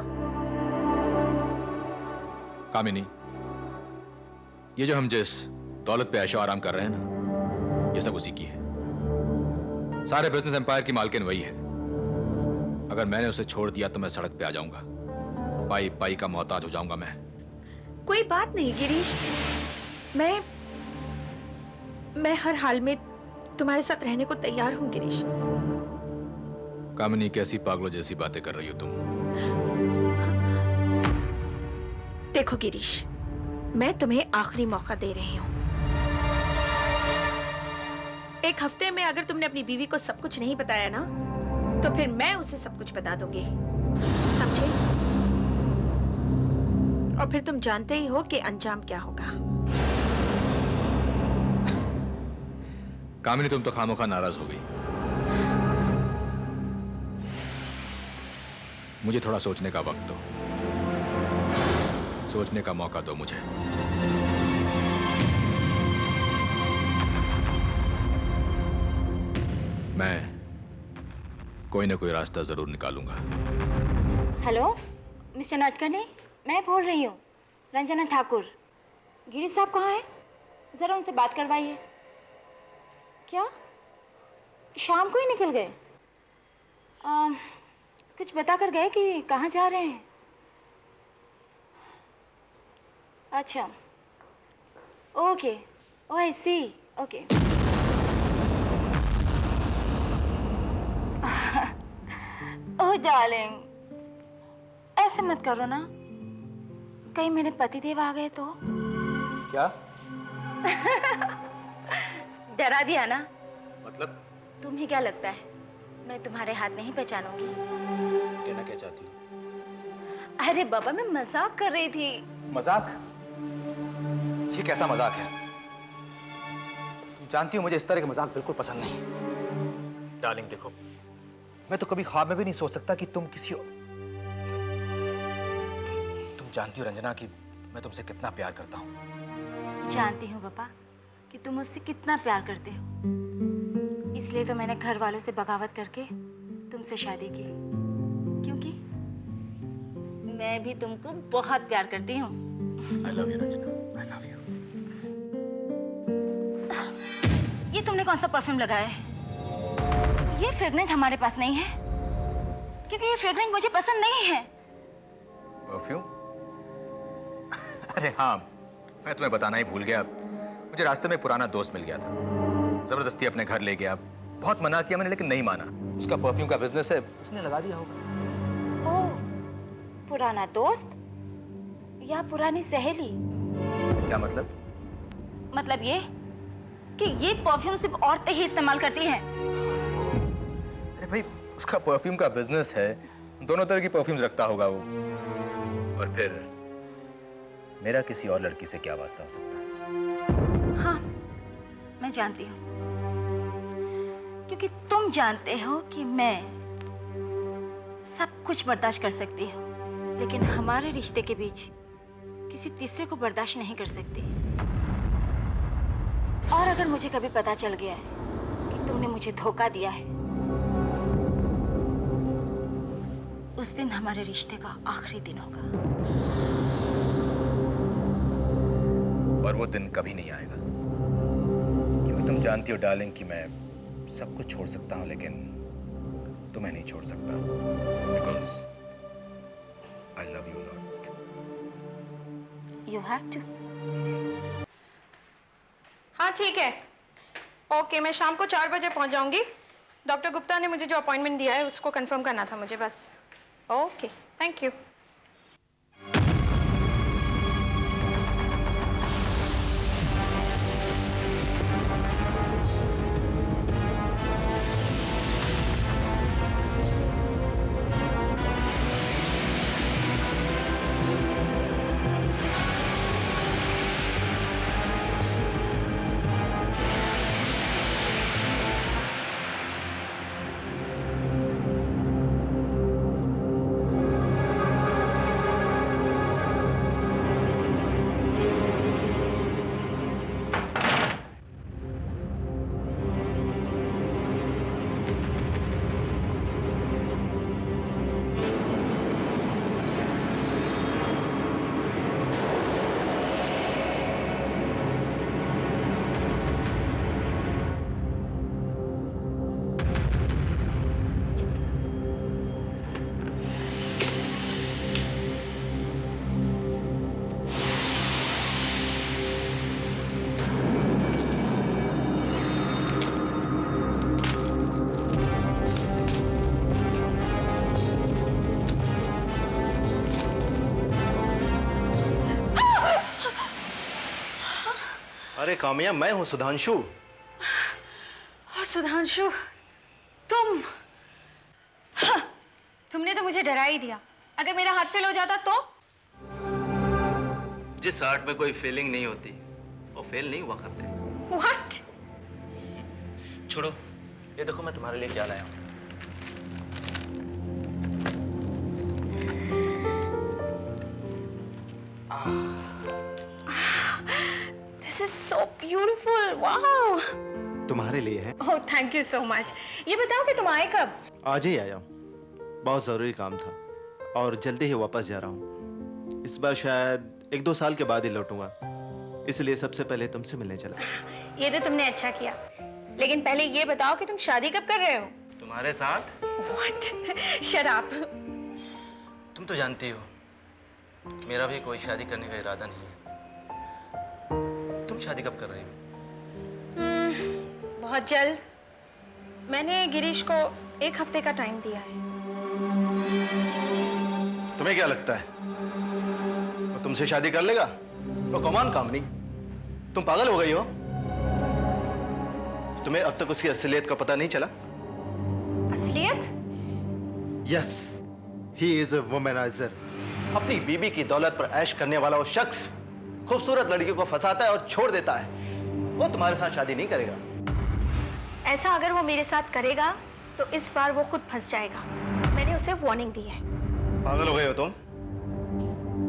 कामिनी, ये जो हम जिस दौलत पे ऐशो आराम कर रहे हैं ना, ये सब उसी की है। सारे बिजनेस एम्पायर की मालकिन वही है। अगर मैंने उसे छोड़ दिया तो मैं सड़क पे आ जाऊंगा, पाई पाई का मोहताज हो जाऊंगा मैं। कोई बात नहीं गिरीश, मैं हर हाल में तुम्हारे साथ रहने को तैयार हूं गिरीश। कामिनी, कैसी पागलों जैसी बातें कर रही हो तुम? देखो गिरीश, मैं तुम्हें आखिरी मौका दे रही हूँ। एक हफ्ते में अगर तुमने अपनी बीवी को सब कुछ नहीं बताया ना, तो फिर मैं उसे सब कुछ बता दूंगी, समझे? और फिर तुम जानते ही हो कि अंजाम क्या होगा। कामिनी, तुम तो खामोखा नाराज हो गई। मुझे थोड़ा सोचने का वक्त दो, सोचने का मौका दो मुझे। मैं कोई ना कोई रास्ता जरूर निकालूंगा। हेलो मिस्टर नटकनी, मैं बोल रही हूँ रंजना ठाकुर। गिरीश साहब कहाँ हैं? जरा उनसे बात करवाइए। क्या शाम को ही निकल गए? कुछ बता कर गए कि कहाँ जा रहे हैं? अच्छा, ओके, ओह आई सी, ओके। ओह डार्लिंग, ऐसे मत करो ना, कहीं मेरे पतिदेव आ गए तो? क्या? डरा दिया ना? मतलब? तुम्हें क्या लगता है मैं तुम्हारे हाथ नहीं पहचानूंगी? कहना क्या चाहती हो? अरे बाबा, मैं मजाक कर रही थी। मजाक? ये कैसा मजाक है? तुम जानती हो मुझे इस तरह के मजाक बिल्कुल पसंद नहीं। डार्लिंग देखो, मैं तो कभी ख्वाब में भी नहीं सोच सकता कि तुम किसी और... तुम जानती हो रंजना कि मैं तुमसे कितना प्यार करता हूँ। जानती हूँ पापा कि तुम मुझसे कितना प्यार करते हो, इसलिए तो मैंने घर वालों से बगावत करके तुमसे शादी की, क्योंकि मैं भी तुमको बहुत प्यार करती हूँ। I love you, Ranjana, I love you। ये तुमने कौन सा परफ्यूम लगाया है? ये फ्रेग्रेंस हमारे पास नहीं है, क्योंकि ये फ्रेग्रेंस मुझे पसंद नहीं है। परफ्यूम? अरे हाँ, मैं तुम्हें बताना ही भूल गया। मुझे रास्ते में पुराना दोस्त मिल गया था, जबरदस्ती अपने घर ले गया। बहुत मना किया मैंने, लेकिन नहीं माना। उसका परफ्यूम का बिजनेस है, उसने लगा दिया होगा। ओह, पुराना दोस्त या पुरानी सहेली? क्या मतलब? मतलब ये कि ये परफ्यूम सिर्फ औरतें ही इस्तेमाल करती हैं। अरे भाई, उसका परफ्यूम का बिजनेस है, दोनों तरह की परफ्यूम्स रखता होगा वो। और फिर मेरा किसी और लड़की से क्या वास्ता हो सकता है? हाँ, मैं जानती हूँ, क्योंकि तुम जानते हो कि मैं सब कुछ बर्दाश्त कर सकती हूँ, लेकिन हमारे रिश्ते के बीच किसी तीसरे को बर्दाश्त नहीं कर सकती। और अगर मुझे कभी पता चल गया है कि तुमने मुझे धोखा दिया है, उस दिन हमारे रिश्ते का आखिरी दिन होगा। और वो दिन कभी नहीं आएगा, क्योंकि तुम जानती हो डार्लिंग कि मैं सब कुछ छोड़ सकता हूं, लेकिन तुम्हें नहीं छोड़ सकता, because I love you lot. You have to. हाँ ठीक है, ओके, मैं शाम को 4 बजे पहुंच जाऊंगी। डॉक्टर गुप्ता ने मुझे जो अपॉइंटमेंट दिया है उसको कंफर्म करना था मुझे बस। Okay, thank you. अरे कामिया, मैं हूं सुधांशु। सुधांशु, तुम? हाँ, तुमने तो मुझे डरा ही दिया। अगर मेरा हार्ट फेल हो जाता तो? जिस हार्ट में कोई फीलिंग नहीं होती वो फेल नहीं हुआ करते। What? छोड़ो, ये देखो मैं तुम्हारे लिए क्या लाया हूं। This is so beautiful. Wow. तुम्हारे लिए है। Oh, thank you so much. ये बताओ कि तुम आए कब? आज ही आया हूँ, बहुत जरूरी काम था और जल्दी ही वापस जा रहा हूँ। इस बार शायद 1-2 साल के बाद ही लौटूंगा, इसलिए सबसे पहले तुमसे मिलने चला। ये तो तुमने अच्छा किया, लेकिन पहले ये बताओ कि तुम शादी कब कर रहे हो? तुम्हारे साथ? What? Shut up. तुम तो जानती हो कि मेरा भी कोई शादी करने का इरादा नहीं है। तुम शादी कब कर रही हो? बहुत जल्द। मैंने गिरीश को 1 हफ्ते का टाइम दिया है। तुम्हें क्या लगता है वो तुमसे शादी कर लेगा? वो कमान काम नहीं। तुम पागल हो गई हो? तुम्हें अब तक उसकी असलियत का पता नहीं चला? असलियत? Yes, he is a womaniser. अपनी बीबी की दौलत पर ऐश करने वाला वो शख्स खूबसूरत लड़की को फंसाता है और छोड़ देता है। वो तुम्हारे साथ शादी नहीं करेगा। ऐसा अगर वो मेरे साथ करेगा तो इस बार वो खुद फंस जाएगा। मैंने उसे वार्निंग दी है। पागल हो गए हो तुम?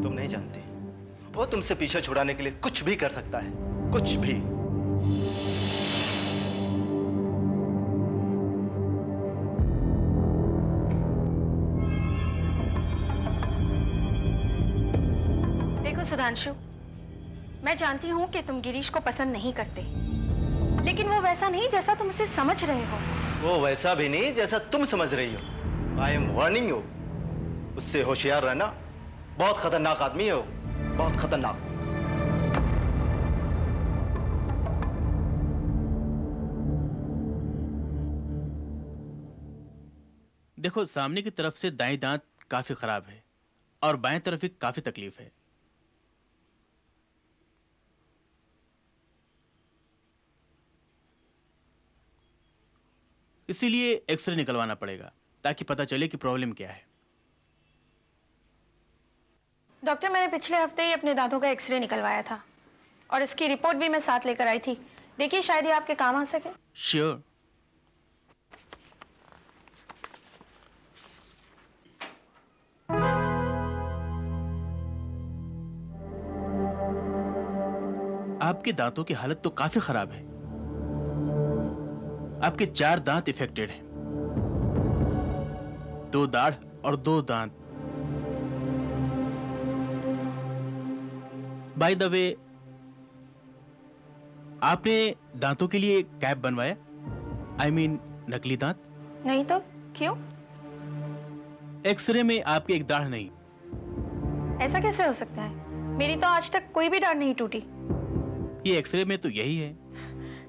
तुम नहीं जानती, वो तुमसे पीछे छुड़ाने के लिए कुछ भी कर सकता है, कुछ भी। देखो सुधांशु, मैं जानती हूँ कि तुम गिरीश को पसंद नहीं करते, लेकिन वो वैसा नहीं जैसा तुम उसे समझ रहे हो। वो वैसा भी नहीं जैसा तुम समझ रही हो। I am warning you. उससे होशियार रहना। बहुत खतरनाक आदमी है वो, बहुत खतरनाक। देखो, सामने की तरफ से दाएं दांत काफी खराब है और बाएं तरफ भी काफी तकलीफ है। इसीलिए एक्सरे निकलवाना पड़ेगा ताकि पता चले कि प्रॉब्लम क्या है। डॉक्टर, मैंने पिछले हफ्ते ही अपने दांतों का एक्सरे निकलवाया था और उसकी रिपोर्ट भी मैं साथ लेकर आई थी। देखिए, शायद ये आपके काम आ सके। श्योर। आपके दांतों की हालत तो काफी खराब है। आपके 4 दांत इफेक्टेड हैं, 2 दाढ़ और 2 दांत। बाय द वे, आपने दांतों के लिए कैप बनवाया? I mean, नकली दांत? नहीं तो क्यों? एक्सरे में आपके एक दाढ़ नहीं। ऐसा कैसे हो सकता है? मेरी तो आज तक कोई भी दाढ़ नहीं टूटी। ये एक्सरे में तो यही है।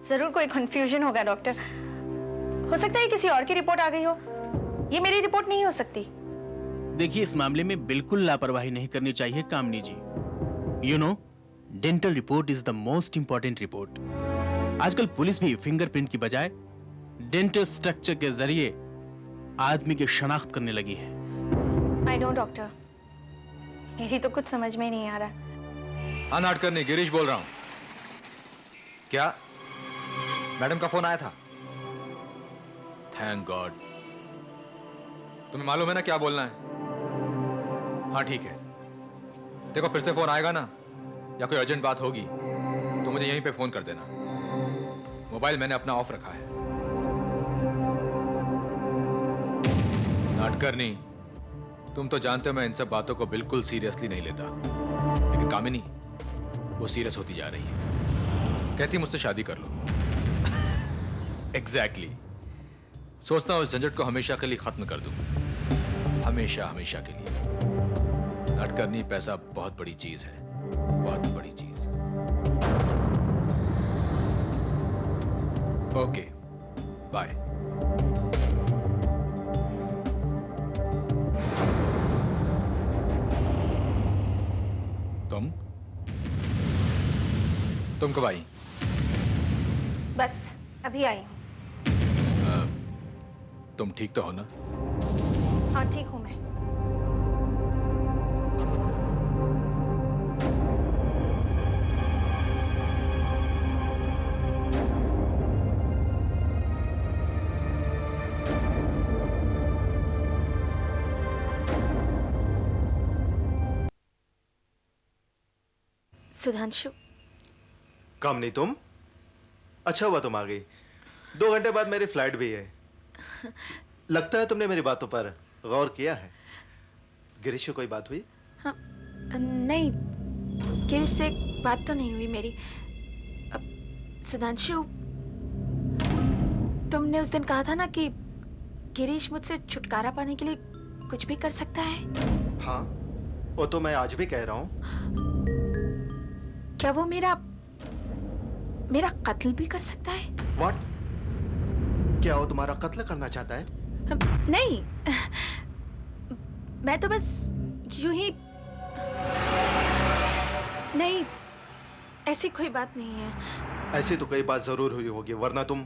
जरूर कोई कंफ्यूजन होगा डॉक्टर। हो सकता है किसी और की रिपोर्ट आ गई हो। ये मेरी रिपोर्ट नहीं हो सकती। देखिए, इस मामले में बिल्कुल लापरवाही नहीं करनी चाहिए Kamini ji. You know, dental report is the most important report. आजकल पुलिस भी फिंगरप्रिंट की बजाय डेंटल स्ट्रक्चर के जरिए आदमी की शनाख्त करने लगी है। आई नो डॉक्टर, मेरी तो कुछ समझ में नहीं आ रहा। हाँ नाटकर्णी, गिरीश बोल रहा हूं। क्या मैडम का फोन आया था? Thank God. तुम्हें मालूम है ना क्या बोलना है? हाँ ठीक है। देखो, फिर से फोन आएगा ना या कोई अर्जेंट बात होगी तो मुझे यहीं पे फोन कर देना। मोबाइल मैंने अपना ऑफ रखा है। नाटकर्णी, तुम तो जानते हो मैं इन सब बातों को बिल्कुल सीरियसली नहीं लेता, लेकिन कामिनी वो सीरियस होती जा रही है। कहती मुझसे शादी कर लो। एग्जैक्टली। सोचता हूं उस झंझट को हमेशा के लिए खत्म कर दूं, हमेशा हमेशा के लिए। नाटकर्णी, पैसा बहुत बड़ी चीज है, बहुत बड़ी चीज। Okay, bye. तुम कब आई? बस अभी आई हूँ। तुम ठीक तो हो ना? हाँ ठीक हूँ मैं। सुधांशु। कामनी, तुम? अच्छा हुआ तुम आ गई। 2 घंटे बाद मेरी फ्लाइट भी है। लगता है तुमने मेरी बातों पर गौर किया है। गिरीश से कोई बात हुई? हाँ, नहीं, गिरीश से बात तो नहीं हुई मेरी। सुधांशु, तुमने उस दिन कहा था ना कि गिरीश मुझसे छुटकारा पाने के लिए कुछ भी कर सकता है। हाँ, वो तो मैं आज भी कह रहा हूँ। क्या वो मेरा कत्ल भी कर सकता है? What? क्या वो तुम्हारा कत्ल करना चाहता है? नहीं, मैं तो बस यूं ही। नहीं, ऐसी कोई बात नहीं है। ऐसी तो कोई बात जरूर हुई होगी, वरना तुम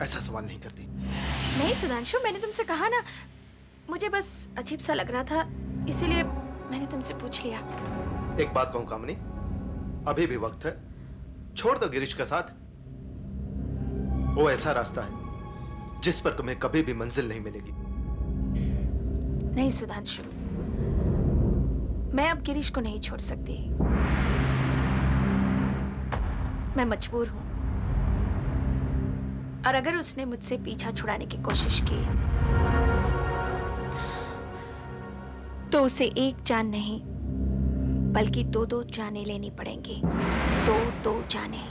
ऐसा सवाल नहीं करती। नहीं सुधांशु, मैंने तुमसे कहा ना, मुझे बस अजीब सा लग रहा था, इसीलिए मैंने तुमसे पूछ लिया। एक बात कहूं कामनी, अभी भी वक्त है। छोड़ दो गिरीश का साथ। वो ऐसा रास्ता है जिस पर तुम्हें कभी भी मंजिल नहीं मिलेगी। नहीं सुधांशु, मैं अब गिरीश को नहीं छोड़ सकती। मैं मजबूर हूं, और अगर उसने मुझसे पीछा छुड़ाने की कोशिश की तो उसे एक जान नहीं बल्कि 2-2 जानें लेनी पड़ेंगी। 2-2 जानें।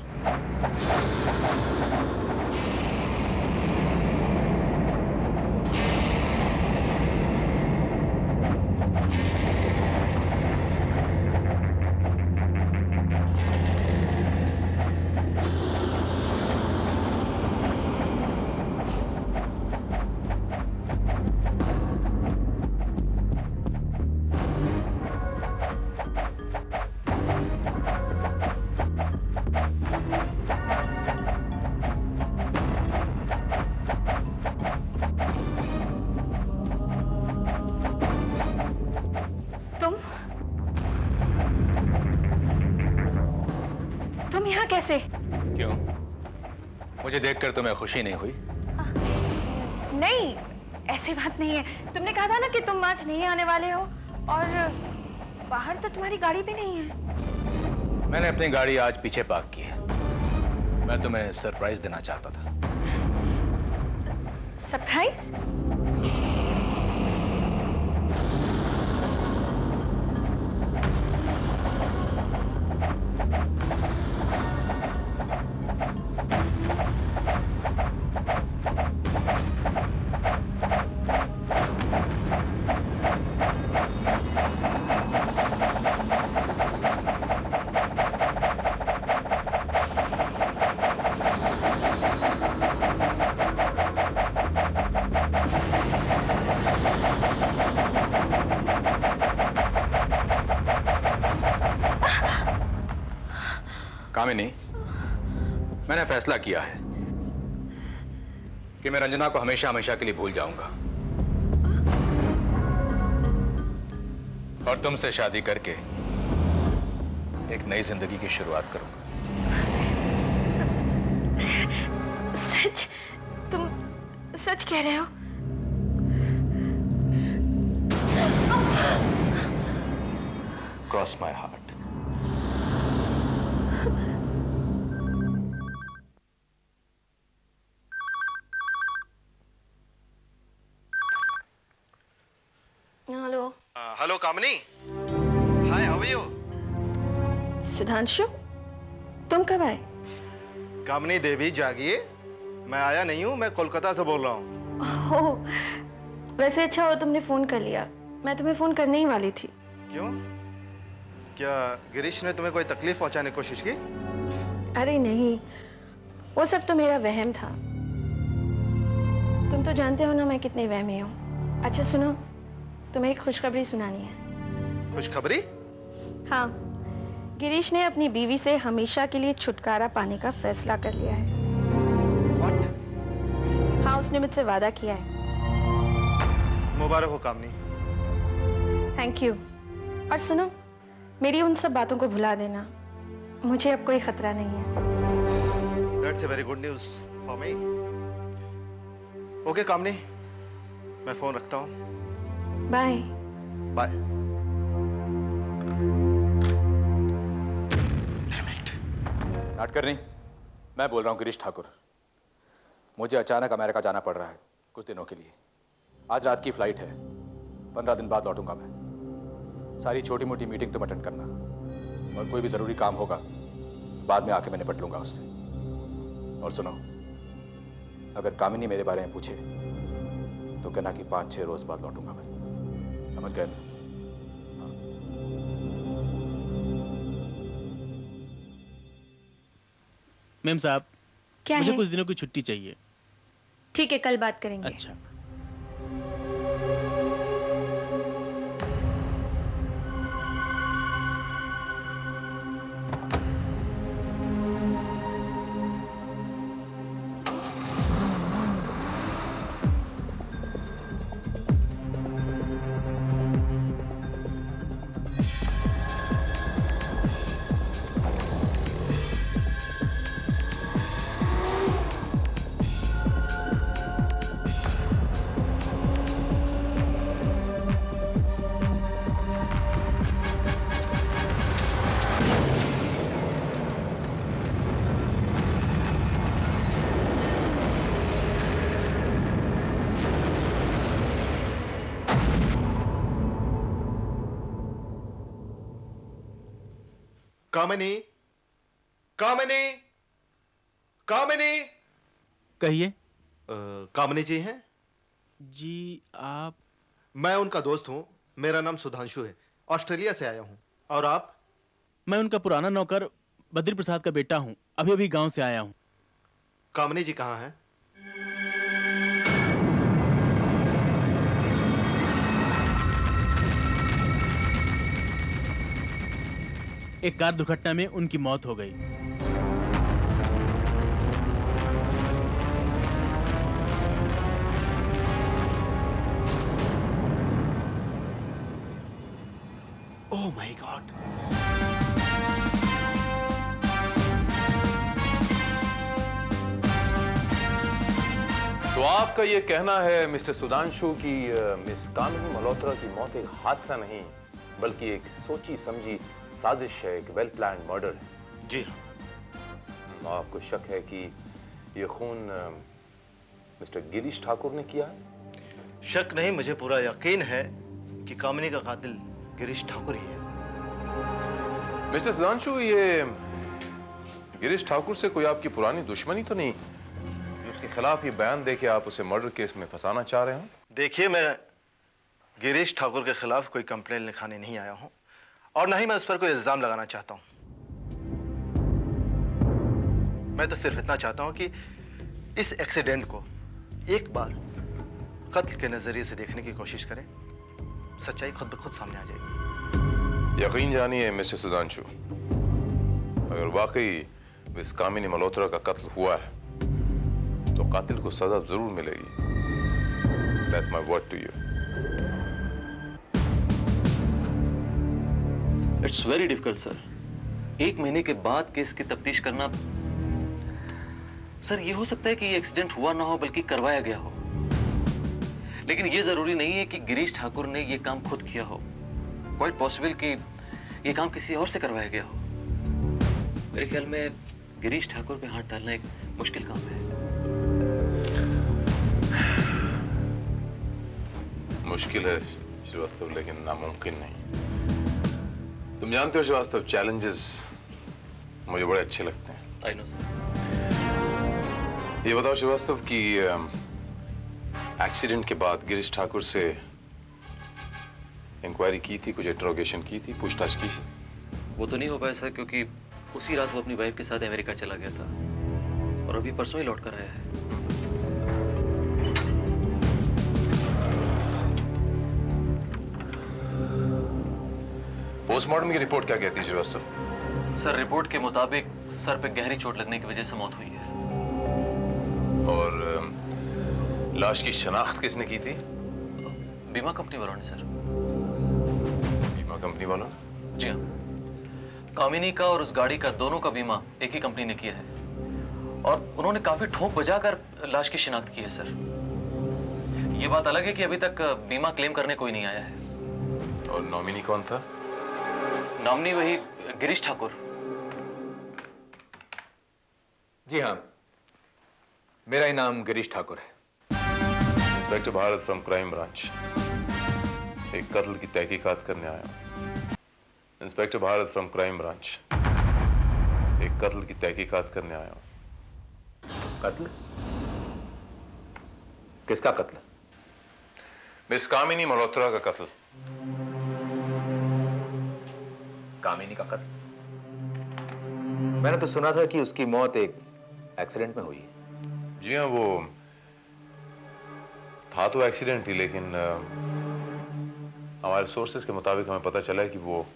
तुम यहाँ कैसे? क्यों? मुझे देखकर तुम्हें खुशी नहीं हुई? नहीं, ऐसी बात नहीं है। तुमने कहा था ना कि तुम आज नहीं आने वाले हो, और बाहर तो तुम्हारी गाड़ी भी नहीं है। मैंने अपनी गाड़ी आज पीछे पार्क की है। मैं तुम्हें सरप्राइज देना चाहता था। सरप्राइज? कामिनी, मैंने फैसला किया है कि मैं रंजना को हमेशा हमेशा के लिए भूल जाऊंगा और तुमसे शादी करके एक नई जिंदगी की शुरुआत करूंगा। सच? तुम सच कह रहे हो? Cross my heart. Hello. Hello Kamini. Hi, how are you? Sudhanshu, तुम कब आए? कामनी देवी जागिए, मैं आया नहीं हूँ, मैं कोलकाता से बोल रहा हूँ। ओह, वैसे अच्छा हो तुमने फोन कर लिया, मैं तुम्हें फोन करने ही वाली थी। क्यों? क्या गिरीश ने तुम्हें कोई तकलीफ पहुंचाने की कोशिश की? अरे नहीं, वो सब तो मेरा वहम था। तुम तो जानते हो ना मैं कितनी वहमी हूँ। अच्छा सुनो, तुम्हें एक खुशखबरी सुनानी है। खुशखबरी? हाँ, गिरीश ने अपनी बीवी से हमेशा के लिए छुटकारा पाने का फैसला कर लिया है। What? हाँ, उसने मुझसे वादा किया है। मुबारक हो कामनी। Thank you. और सुनो, मेरी उन सब बातों को भुला देना, मुझे अब कोई खतरा नहीं है। That's a very good news for me. Okay Kamini, मैं फोन रखता हूँ। बाय। बाय। नाट कर नहीं, मैं बोल रहा हूँ गिरीश ठाकुर। मुझे अचानक अमेरिका जाना पड़ रहा है कुछ दिनों के लिए। आज रात की फ्लाइट है, 15 दिन बाद लौटूंगा मैं। सारी छोटी मोटी मीटिंग तुम अटेंड करना, और कोई भी जरूरी काम होगा बाद में आके मैं निपट लूंगा उससे। और सुनो, अगर कामिनी मेरे बारे में पूछे तो कहना कि 5-6 रोज बाद लौटूंगा मैं। समझ गए ना? मैम साहब, क्या मुझे है? कुछ दिनों की छुट्टी चाहिए। ठीक है, कल बात करेंगे। अच्छा। कामिनी, कामिनी, कामिनी। कहिए। कामिनी जी हैं? जी आप? मैं उनका दोस्त हूँ, मेरा नाम सुधांशु है, ऑस्ट्रेलिया से आया हूँ। और आप? मैं उनका पुराना नौकर बद्री प्रसाद का बेटा हूँ, अभी अभी गांव से आया हूँ। कामिनी जी कहाँ हैं? एक कार दुर्घटना में उनकी मौत हो गई। Oh my God. तो आपका ये कहना है मिस्टर सुधांशु की मिस कामिनी मल्होत्रा की मौत एक हादसा नहीं बल्कि एक सोची समझी साजिश है, एक वेल प्लान मर्डर है। जी हाँ। आपको शक है कि ये खून मिस्टर गिरीश ठाकुर ने किया है? शक नहीं, मुझे पूरा यकीन है कि कामिनी का कातिल गिरीश ठाकुर ही है। मिस्टर सुधांशु, ये गिरीश ठाकुर से कोई आपकी पुरानी दुश्मनी तो नहीं, उसके खिलाफ ये बयान देके आप उसे मर्डर केस में फंसाना चाह रहे हो? देखिए, मैं गिरीश ठाकुर के खिलाफ कोई कंप्लेंट लिखाने नहीं आया हूं और ना ही मैं उस पर कोई इल्जाम लगाना चाहता हूं। मैं तो सिर्फ इतना चाहता हूं कि इस एक्सीडेंट को एक बार कत्ल के नजरिए से देखने की कोशिश करें, सच्चाई खुद ब खुद सामने आ जाएगी। यकीन जानिए मिस्टर सुधांशु, अगर वाकई मिस कामिनी मल्होत्रा का कत्ल हुआ है तो कातिल को सजा जरूर मिलेगी। That's my word to you. It's very difficult sir. 1 महीने के बाद केस की तफ्तीश करना। सर, ये हो सकता है कि ये एक्सीडेंट हुआ ना हो बल्कि करवाया गया हो, लेकिन ये जरूरी नहीं है कि गिरीश ठाकुर ने ये काम खुद किया हो। क्वाइट पॉसिबल कि ये काम किसी और से करवाया गया हो। मेरे ख्याल में गिरीश ठाकुर पे हाथ डालना एक मुश्किल काम है। मुश्किल है श्रीवास्तव, लेकिन नामुमकिन नहीं। तुम जानते हो श्रीवास्तव, चैलेंजेस मुझे बड़े अच्छे लगते हैं। I know sir. ये बताओ श्रीवास्तव कि एक्सीडेंट के बाद गिरीश ठाकुर से इंक्वायरी की थी, कुछ इंट्रोगेशन की थी, पूछताछ की थी? वो तो नहीं हो पाया सर, क्योंकि उसी रात वो अपनी वाइफ के साथ अमेरिका चला गया था और अभी परसों ही लौट कर आया है। पोस्टमार्टम की रिपोर्ट क्या कहती है श्रीवास्तव? सर, रिपोर्ट के मुताबिक सर पे गहरी चोट लगने की वजह से मौत हुई है। और लाश की शनाख्त किसने की थी? बीमा कंपनी वालों ने सर। बीमा कंपनी वालों? जी हाँ, कामिनी का और उस गाड़ी का, दोनों का बीमा एक ही कंपनी ने किया है और उन्होंने काफी ठोक बजाकर लाश की शिनाख्त की है सर। ये बात अलग है कि अभी तक बीमा क्लेम करने कोई नहीं आया है। और नॉमिनी कौन था? नॉमिनी वही गिरीश ठाकुर। जी हाँ, मेरा ही नाम गिरीश ठाकुर है। Inspector Bharat from crime branch, एक कत्ल की तहकीकात करने आया हूं। Inspector Bharat from crime branch, एक कत्ल की तहकीकात करने आया हूं। कत्ल? किसका कत्ल? मिस कामिनी मल्होत्रा का कत्ल। कामिनी का कत्ल? मैंने तो सुना था कि उसकी मौत एक एक्सीडेंट में हुई है। जी हाँ, वो था तो एक्सीडेंट ही, लेकिन हमारे सोर्सेज के मुताबिक हमें पता चला है कि वो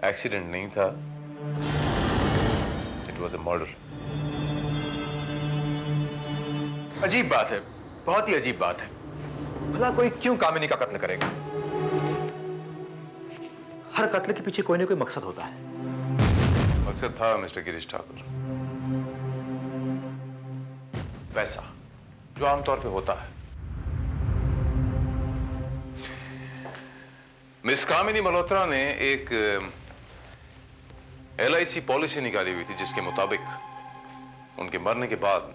एक्सीडेंट नहीं था, इट वाज अ मर्डर। अजीब बात है, बहुत ही अजीब बात है। भला कोई क्यों कामिनी का कत्ल करेगा? हर कत्ल के पीछे कोई ना कोई मकसद होता है। मकसद था मिस्टर गिरीश ठाकुर, पैसा, जो आमतौर पे होता है। मिस कामिनी मल्होत्रा ने एक LIC पॉलिसी निकाली हुई थी जिसके मुताबिक उनके मरने के बाद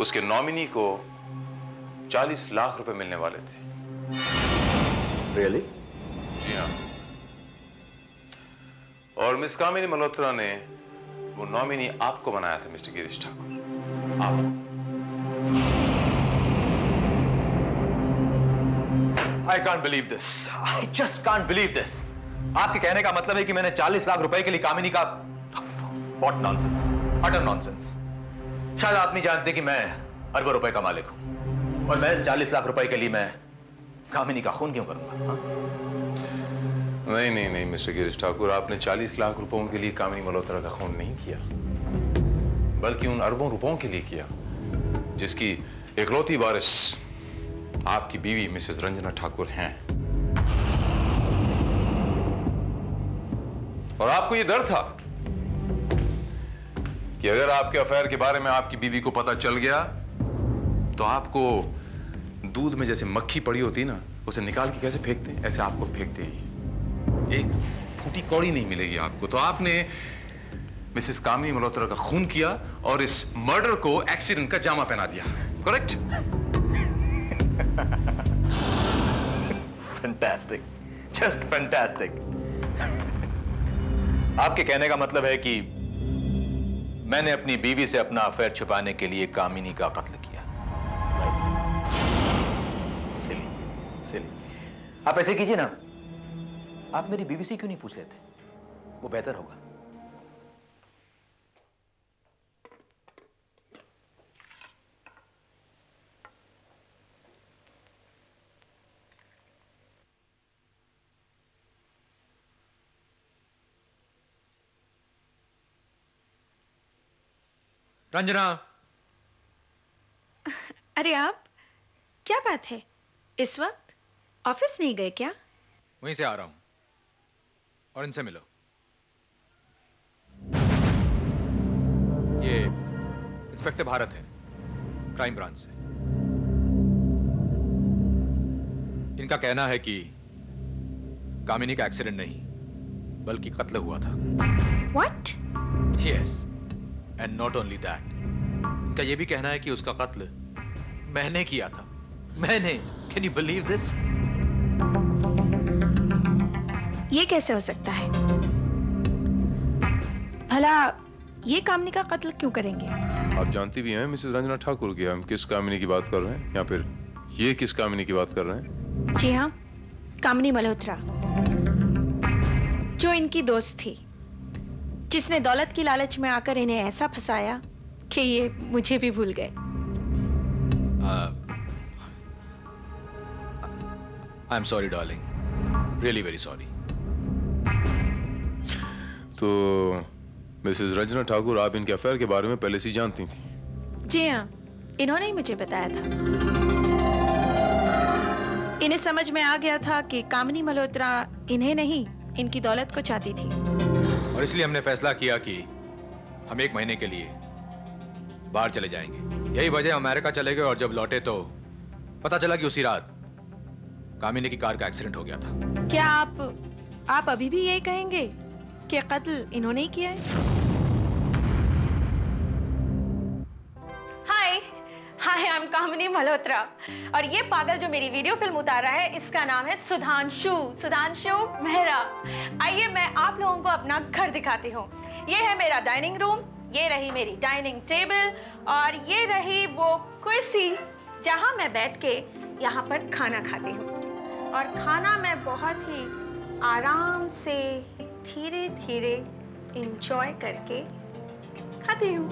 उसके नॉमिनी को 40 लाख रुपए मिलने वाले थे। रियली? जी हाँ। और मिस कामिनी मल्होत्रा ने वो नॉमिनी आपको बनाया था मिस्टर गिरीश ठाकुर। आप। I can't believe this. I just can't believe this. आपके कहने का मतलब है कि मैंने 40 लाख रुपए के लिए कामिनी का... What nonsense. Utter nonsense. शायद आप नहीं जानते कि मैं अरबों रुपए का मालिक हूं और मैं 40 लाख रुपए के लिए मैं कामिनी का खून क्यों करूंगा? हाँ? नहीं नहीं नहीं मिस्टर गिरीश ठाकुर, आपने 40 लाख रुपयों के लिए कामिनी मल्होत्रा का खून नहीं किया, बल्कि उन अरबों रुपयों के लिए किया जिसकी इकलौती वारिस आपकी बीवी मिसेस रंजना ठाकुर हैं। और आपको यह डर था कि अगर आपके अफेयर के बारे में आपकी बीवी को पता चल गया तो आपको दूध में जैसे मक्खी पड़ी होती ना, उसे निकाल के कैसे फेंकते हैं, ऐसे आपको फेंक देगी। एक फूटी कौड़ी नहीं मिलेगी आपको। तो आपने मिसेस कामिनी मल्होत्रा का खून किया और इस मर्डर को एक्सीडेंट का जामा पहना दिया, करेक्ट? Fantastic, just fantastic. आपके कहने का मतलब है कि मैंने अपनी बीवी से अपना अफेयर छुपाने के लिए कामिनी का कत्ल किया। सिली। आप ऐसे कीजिए ना, आप मेरी बीवी से क्यों नहीं पूछ लेते? वो बेहतर होगा। रंजना। अरे आप, क्या बात है? इस वक्त ऑफिस नहीं गए क्या? वहीं से आ रहा हूं, और इनसे मिलो। ये इंस्पेक्टर भारत है, क्राइम ब्रांच से। इनका कहना है कि कामिनी का एक्सीडेंट नहीं बल्कि कत्ल हुआ था। What? Yes, and not only that. इनका यह भी कहना है कि उसका कत्ल मैंने किया था। मैंने। Can you believe this? ये कैसे हो सकता है? भला ये कामिनी का कत्ल क्यों करेंगे? आप जानती भी हैं मिसेस रंजना ठाकुर की हम किस कामिनी की बात कर रहे हैं, या फिर ये किस कामिनी की बात कर रहे हैं? जी हाँ, कामिनी मल्होत्रा, जो इनकी दोस्त थी, जिसने दौलत की लालच में आकर इन्हें ऐसा फंसाया कि ये मुझे भी भूल गए। I am sorry darling, really very sorry. तो मिसेस रंजना ठाकुर, आप इनके अफेयर के बारे में पहले से ही जानती थी? जी हाँ, इन्होंने ही मुझे बताया था। इन्हें समझ में आ गया था कि कामिनी मल्होत्रा इन्हें नहीं, इनकी दौलत को चाहती थी, और इसलिए हमने फैसला किया कि हम 1 महीने के लिए बाहर चले जाएंगे। यही वजह अमेरिका चले गए, और जब लौटे तो पता चला कि उसी रात कामिनी की कार का एक्सीडेंट हो गया था। क्या आप अभी भी यही कहेंगे कि कत्ल इन्होंने ही किया है? हाय, आई एम कामिनी मल्होत्रा, और ये पागल जो मेरी वीडियो फिल्म उतार रहा है, इसका नाम है सुधांशु मेहरा। आइए मैं आप लोगों को अपना घर दिखाती हूँ। ये है मेरा डाइनिंग रूम, ये रही मेरी डाइनिंग टेबल, और ये रही वो कुर्सी जहाँ मैं बैठ के यहाँ पर खाना खाती हूँ। और खाना मैं बहुत ही आराम से धीरे धीरे इंजॉय करके खाती हूँ।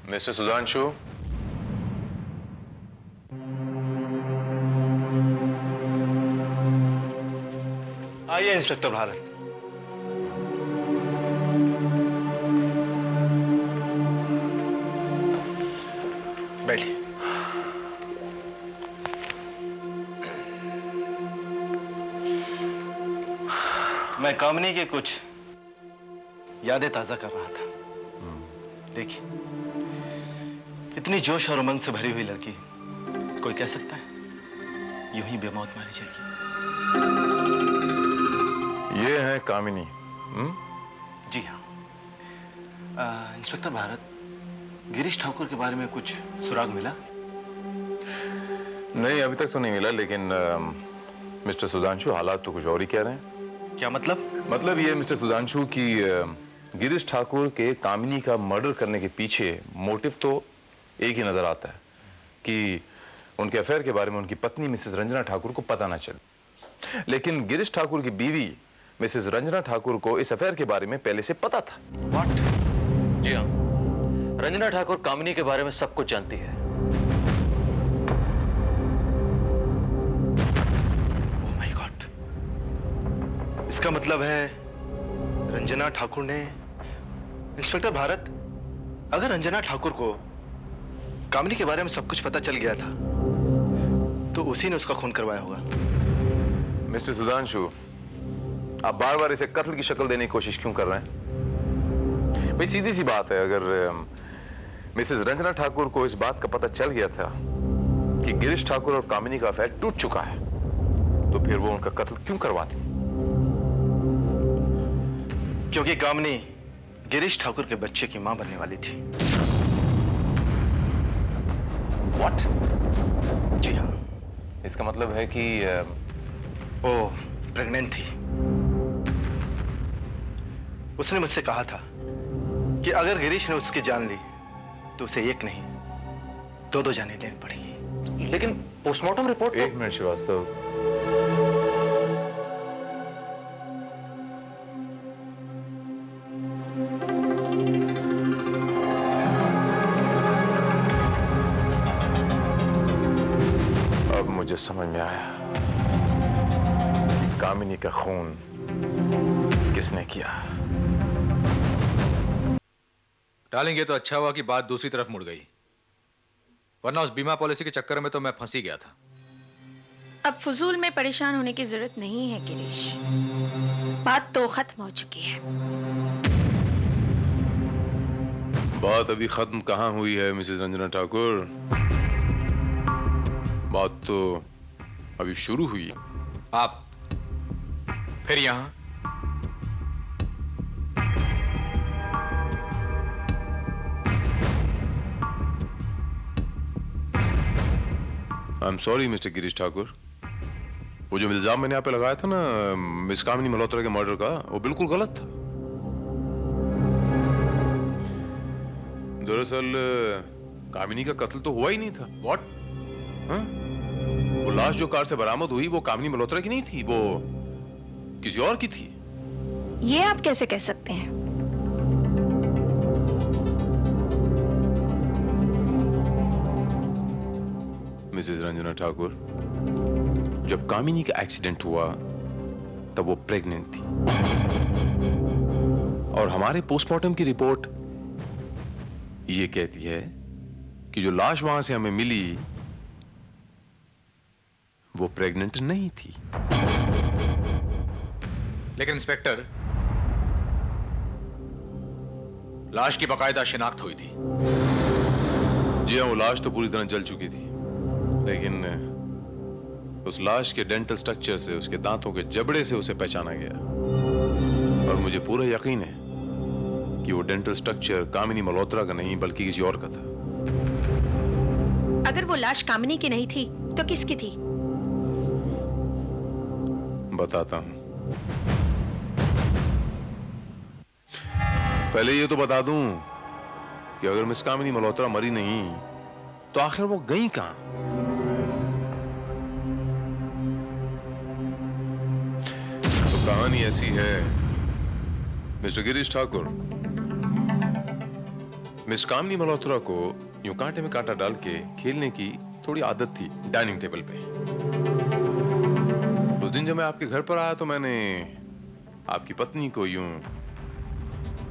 मिस्टर सुधांशु, आइए इंस्पेक्टर भारत। बैठिए। मैं कामिनी के कुछ यादें ताजा कर रहा था। देखिए, इतनी जोश और उमंग से भरी हुई लड़की, कोई कह सकता है यूं ही बेमौत मारी जाएगी? ये है कामिनी। जी हाँ। इंस्पेक्टर भारत, गिरीश ठाकुर के बारे में कुछ सुराग मिला? नहीं, अभी तक तो नहीं मिला, लेकिन मिस्टर सुधांशु, हालात तो कुछ और ही कह रहे हैं। क्या मतलब? मतलब ये मिस्टर सुधांशु की गिरीश ठाकुर के कामिनी का मर्डर करने के पीछे मोटिव तो एक ही नजर आता है कि उनके अफेयर के बारे में उनकी पत्नी मिसेस रंजना ठाकुर को पता ना चले। लेकिन गिरीश ठाकुर की बीवी मिसेस रंजना ठाकुर को इस अफेयर के बारे में पहले से पता था। What? जी हाँ, रंजना ठाकुर कामिनी के बारे में सब कुछ जानती है। ओह माय गॉड, इसका मतलब है रंजना ठाकुर ने... इंस्पेक्टर भारत, अगर रंजना ठाकुर को कामिनी के बारे में सब कुछ पता चल गया था तो उसी ने उसका खून करवाया होगा। मिस्टर सुधांशु, आप बार बार इसे कत्ल की शक्ल देने की कोशिश क्यों कर रहे हैं? भाई सीधी सी बात है, अगर मिसेस रंजना ठाकुर को इस बात का पता चल गया था कि गिरीश ठाकुर और कामिनी का अफेयर टूट चुका है, तो फिर वो उनका कत्ल क्यों करवाती? क्योंकि कामिनी गिरीश ठाकुर के बच्चे की मां बनने वाली थी। What? जी हाँ। इसका मतलब है कि वो प्रेग्नेंट थी। उसने मुझसे कहा था कि अगर गिरीश ने उसकी जान ली तो उसे एक नहीं दो जाने लेनी पड़ेगी। लेकिन पोस्टमार्टम रिपोर्ट। एक मिनट श्रीवास्तव, अब मुझे समझ में आया कि कामिनी का खून किसने किया। डालेंगे तो अच्छा हुआ कि बात दूसरी तरफ मुड़ गई, वरना उस बीमा पॉलिसी के चक्कर में तो मैं फंसी गया था। अब फजूल में परेशान होने की जरूरत नहीं है गिरीश, बात तो खत्म हो चुकी है। बात अभी खत्म कहां हुई है मिसेस रंजना ठाकुर, बात तो अभी शुरू हुई। आप फिर यहां? I am sorry mister Girish Thakur, वो जो इल्जाम मैंने यहाँ पे लगाया था ना मिस कामिनी मल्होत्रा के मर्डर का, वो बिल्कुल गलत था। दरअसल कामिनी का कत्ल तो हुआ ही नहीं था। व्हाट? हाँ? वो लाश जो कार से बरामद हुई वो कामिनी मल्होत्रा की नहीं थी, वो किसी और की थी। ये आप कैसे कह सकते हैं? मिसेस रंजना ठाकुर, जब कामिनी का एक्सीडेंट हुआ तब वो प्रेग्नेंट थी और हमारे पोस्टमार्टम की रिपोर्ट ये कहती है कि जो लाश वहां से हमें मिली वो प्रेग्नेंट नहीं थी। लेकिन इंस्पेक्टर, लाश की बकायदा शिनाख्त हुई थी। जी हाँ, वो लाश तो पूरी तरह जल चुकी थी, लेकिन उस लाश के डेंटल स्ट्रक्चर से, उसके दांतों के जबड़े से उसे पहचाना गया। और मुझे पूरा यकीन है कि वो डेंटल स्ट्रक्चर कामिनी मल्होत्रा का नहीं बल्कि किसी और का था। अगर वो लाश कामिनी की नहीं थी तो किसकी थी? बताता हूं। पहले ये तो बता दूं कि अगर मिस कामिनी मल्होत्रा मरी नहीं तो आखिर वो गई कहां? तो कहानी ऐसी है मिस्टर गिरीश ठाकुर, मिस कामिनी मल्होत्रा को यूं कांटे में कांटा डाल के खेलने की थोड़ी आदत थी डाइनिंग टेबल पे। उस दिन जब मैं आपके घर पर आया तो मैंने आपकी पत्नी को यूं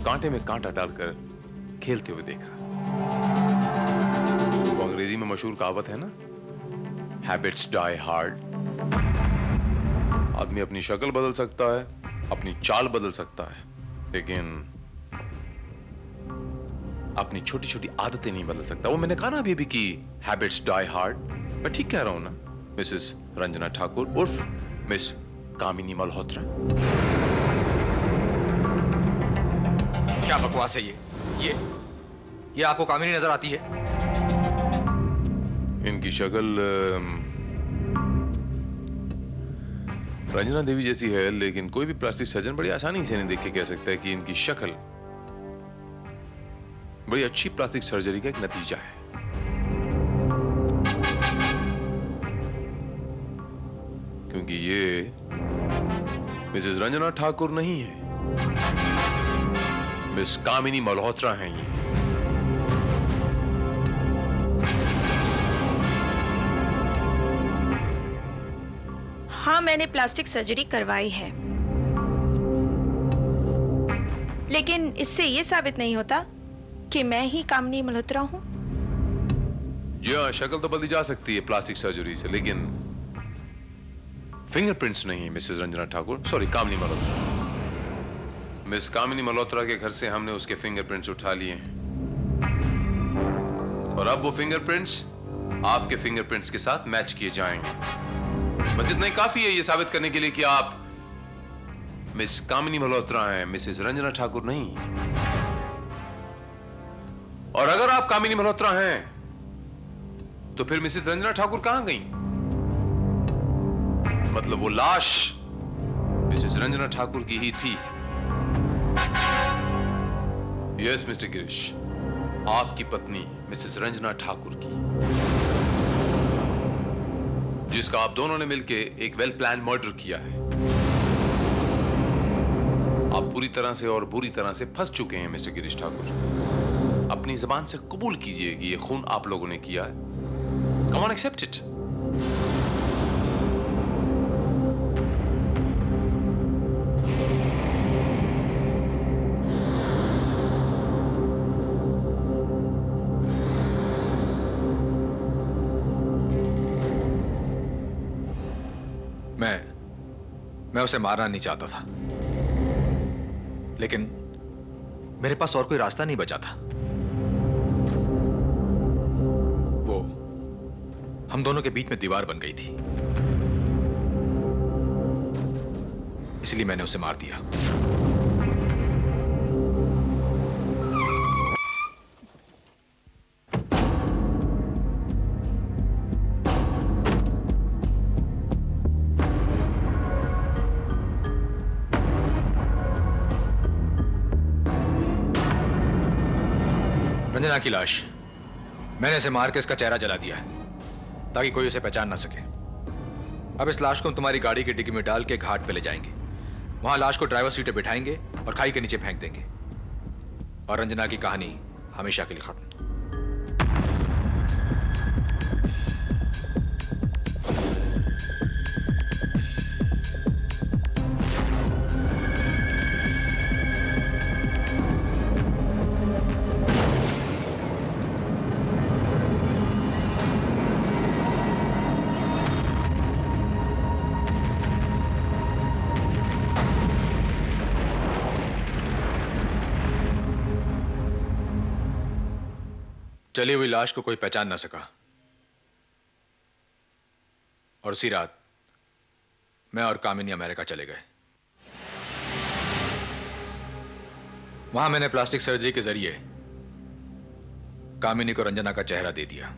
कांटे में कांटा डालकर खेलते हुए देखा। वो अंग्रेजी में मशहूर कहावत है ना, हैबिट्स डाई हार्ड। आदमी अपनी शक्ल बदल सकता है, अपनी चाल बदल सकता है, लेकिन अपनी छोटी छोटी आदतें नहीं बदल सकता। वो मैंने कहा ना अभी कि हैबिट्स डाई हार्ड। मैं ठीक कह रहा हूं ना मिसेस रंजना ठाकुर उर्फ मिस कामिनी मल्होत्रा? क्या बकवास है ये आपको कामिनी नजर आती है? इनकी शक्ल रंजना देवी जैसी है, लेकिन कोई भी प्लास्टिक सर्जन बड़ी आसानी से नहीं देख के कह सकता है कि इनकी शक्ल बड़ी अच्छी प्लास्टिक सर्जरी का एक नतीजा है। क्योंकि ये मिसेस रंजना ठाकुर नहीं है, मिस कामिनी मल्होत्रा हैं ये। हाँ, मैंने प्लास्टिक सर्जरी करवाई है, लेकिन इससे यह साबित नहीं होता कि मैं ही कामिनी मल्होत्रा हूं। जी हाँ, शक्ल तो बदली जा सकती है प्लास्टिक सर्जरी से, लेकिन फिंगरप्रिंट्स नहीं मिसेस रंजना ठाकुर, सॉरी कामिनी मल्होत्रा। मिस कामिनी मल्होत्रा के घर से हमने उसके फिंगरप्रिंट्स उठा लिए और अब वो फिंगरप्रिंट्स आपके फिंगरप्रिंट्स के साथ मैच किए जाएंगे। बस इतना ही काफी है ये साबित करने के लिए कि आप मिस कामिनी मल्होत्रा हैं, मिसेस रंजना ठाकुर नहीं। और अगर आप कामिनी मल्होत्रा हैं तो फिर मिसेस रंजना ठाकुर कहां गई? मतलब वो लाश मिसेस रंजना ठाकुर की ही थी। यस मिस्टर गिरीश, आपकी पत्नी मिसेस रंजना ठाकुर की, जिसका आप दोनों ने मिलकर एक वेल प्लान मर्डर किया है। आप पूरी तरह से और बुरी तरह से फंस चुके हैं मिस्टर गिरीश ठाकुर। अपनी जबान से कबूल कीजिए कि यह खून आप लोगों ने किया है। Come on, accept it. मैं उसे मारना नहीं चाहता था, लेकिन मेरे पास और कोई रास्ता नहीं बचा था। वो हम दोनों के बीच में दीवार बन गई थी, इसलिए मैंने उसे मार दिया। रंजना की लाश मैंने इसे मार के इसका चेहरा जला दिया है ताकि कोई उसे पहचान ना सके। अब इस लाश को हम तुम्हारी गाड़ी की डिक्की में डाल के घाट पे ले जाएंगे। वहां लाश को ड्राइवर सीट पे बिठाएंगे और खाई के नीचे फेंक देंगे, और रंजना की कहानी हमेशा के लिए खत्म। चली हुई लाश को कोई पहचान ना सका, और उसी रात मैं और कामिनी अमेरिका चले गए। वहां मैंने प्लास्टिक सर्जरी के जरिए कामिनी को रंजना का चेहरा दे दिया।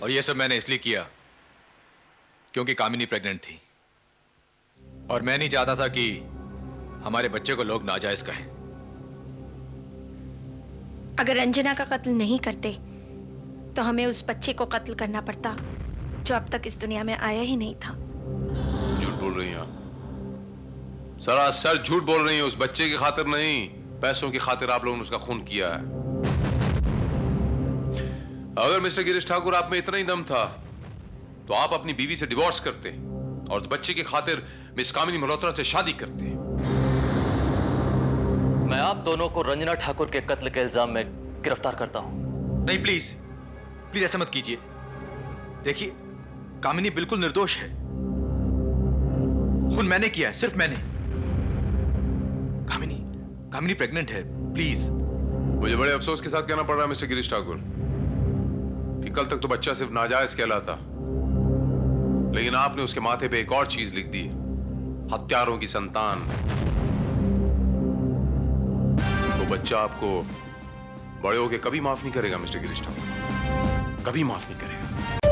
और ये सब मैंने इसलिए किया क्योंकि कामिनी प्रेग्नेंट थी, और मैं नहीं चाहता था कि हमारे बच्चे को लोग नाजायज कहें। अगर रंजना का कत्ल नहीं करते तो हमें उस बच्चे को कत्ल करना पड़ता जो अब तक इस दुनिया में आया ही नहीं था। झूठ बोल रही हैं आप, सरासर झूठ बोल रही हैं। उस बच्चे की खातिर नहीं, पैसों की खातिर आप लोगों ने उसका खून किया है। अगर मिस्टर गिरीश ठाकुर आप में इतना ही दम था तो आप अपनी बीवी से डिवोर्स करते और उस बच्चे की खातिर मिस कामिनी मल्होत्रा से शादी करते। मैं आप दोनों को रंजना ठाकुर के कत्ल के इल्जाम में गिरफ्तार करता हूं। नहीं, प्लीज प्लीज ऐसा मत कीजिए। देखिए, कामिनी बिल्कुल निर्दोष है। खून मैंने किया है, सिर्फ मैंने। कामिनी प्रेग्नेंट है। प्लीज मुझे बड़े अफसोस के साथ कहना पड़ रहा है मिस्टर गिरीश ठाकुर कि कल तक तो बच्चा सिर्फ नाजायज कहलाता, लेकिन आपने उसके माथे पे एक और चीज लिख दी, हत्यारों की संतान। वो बच्चा आपको बड़े होके कभी माफ नहीं करेगा मिस्टर गिरीश ठाकुर, कभी माफ नहीं करेगा।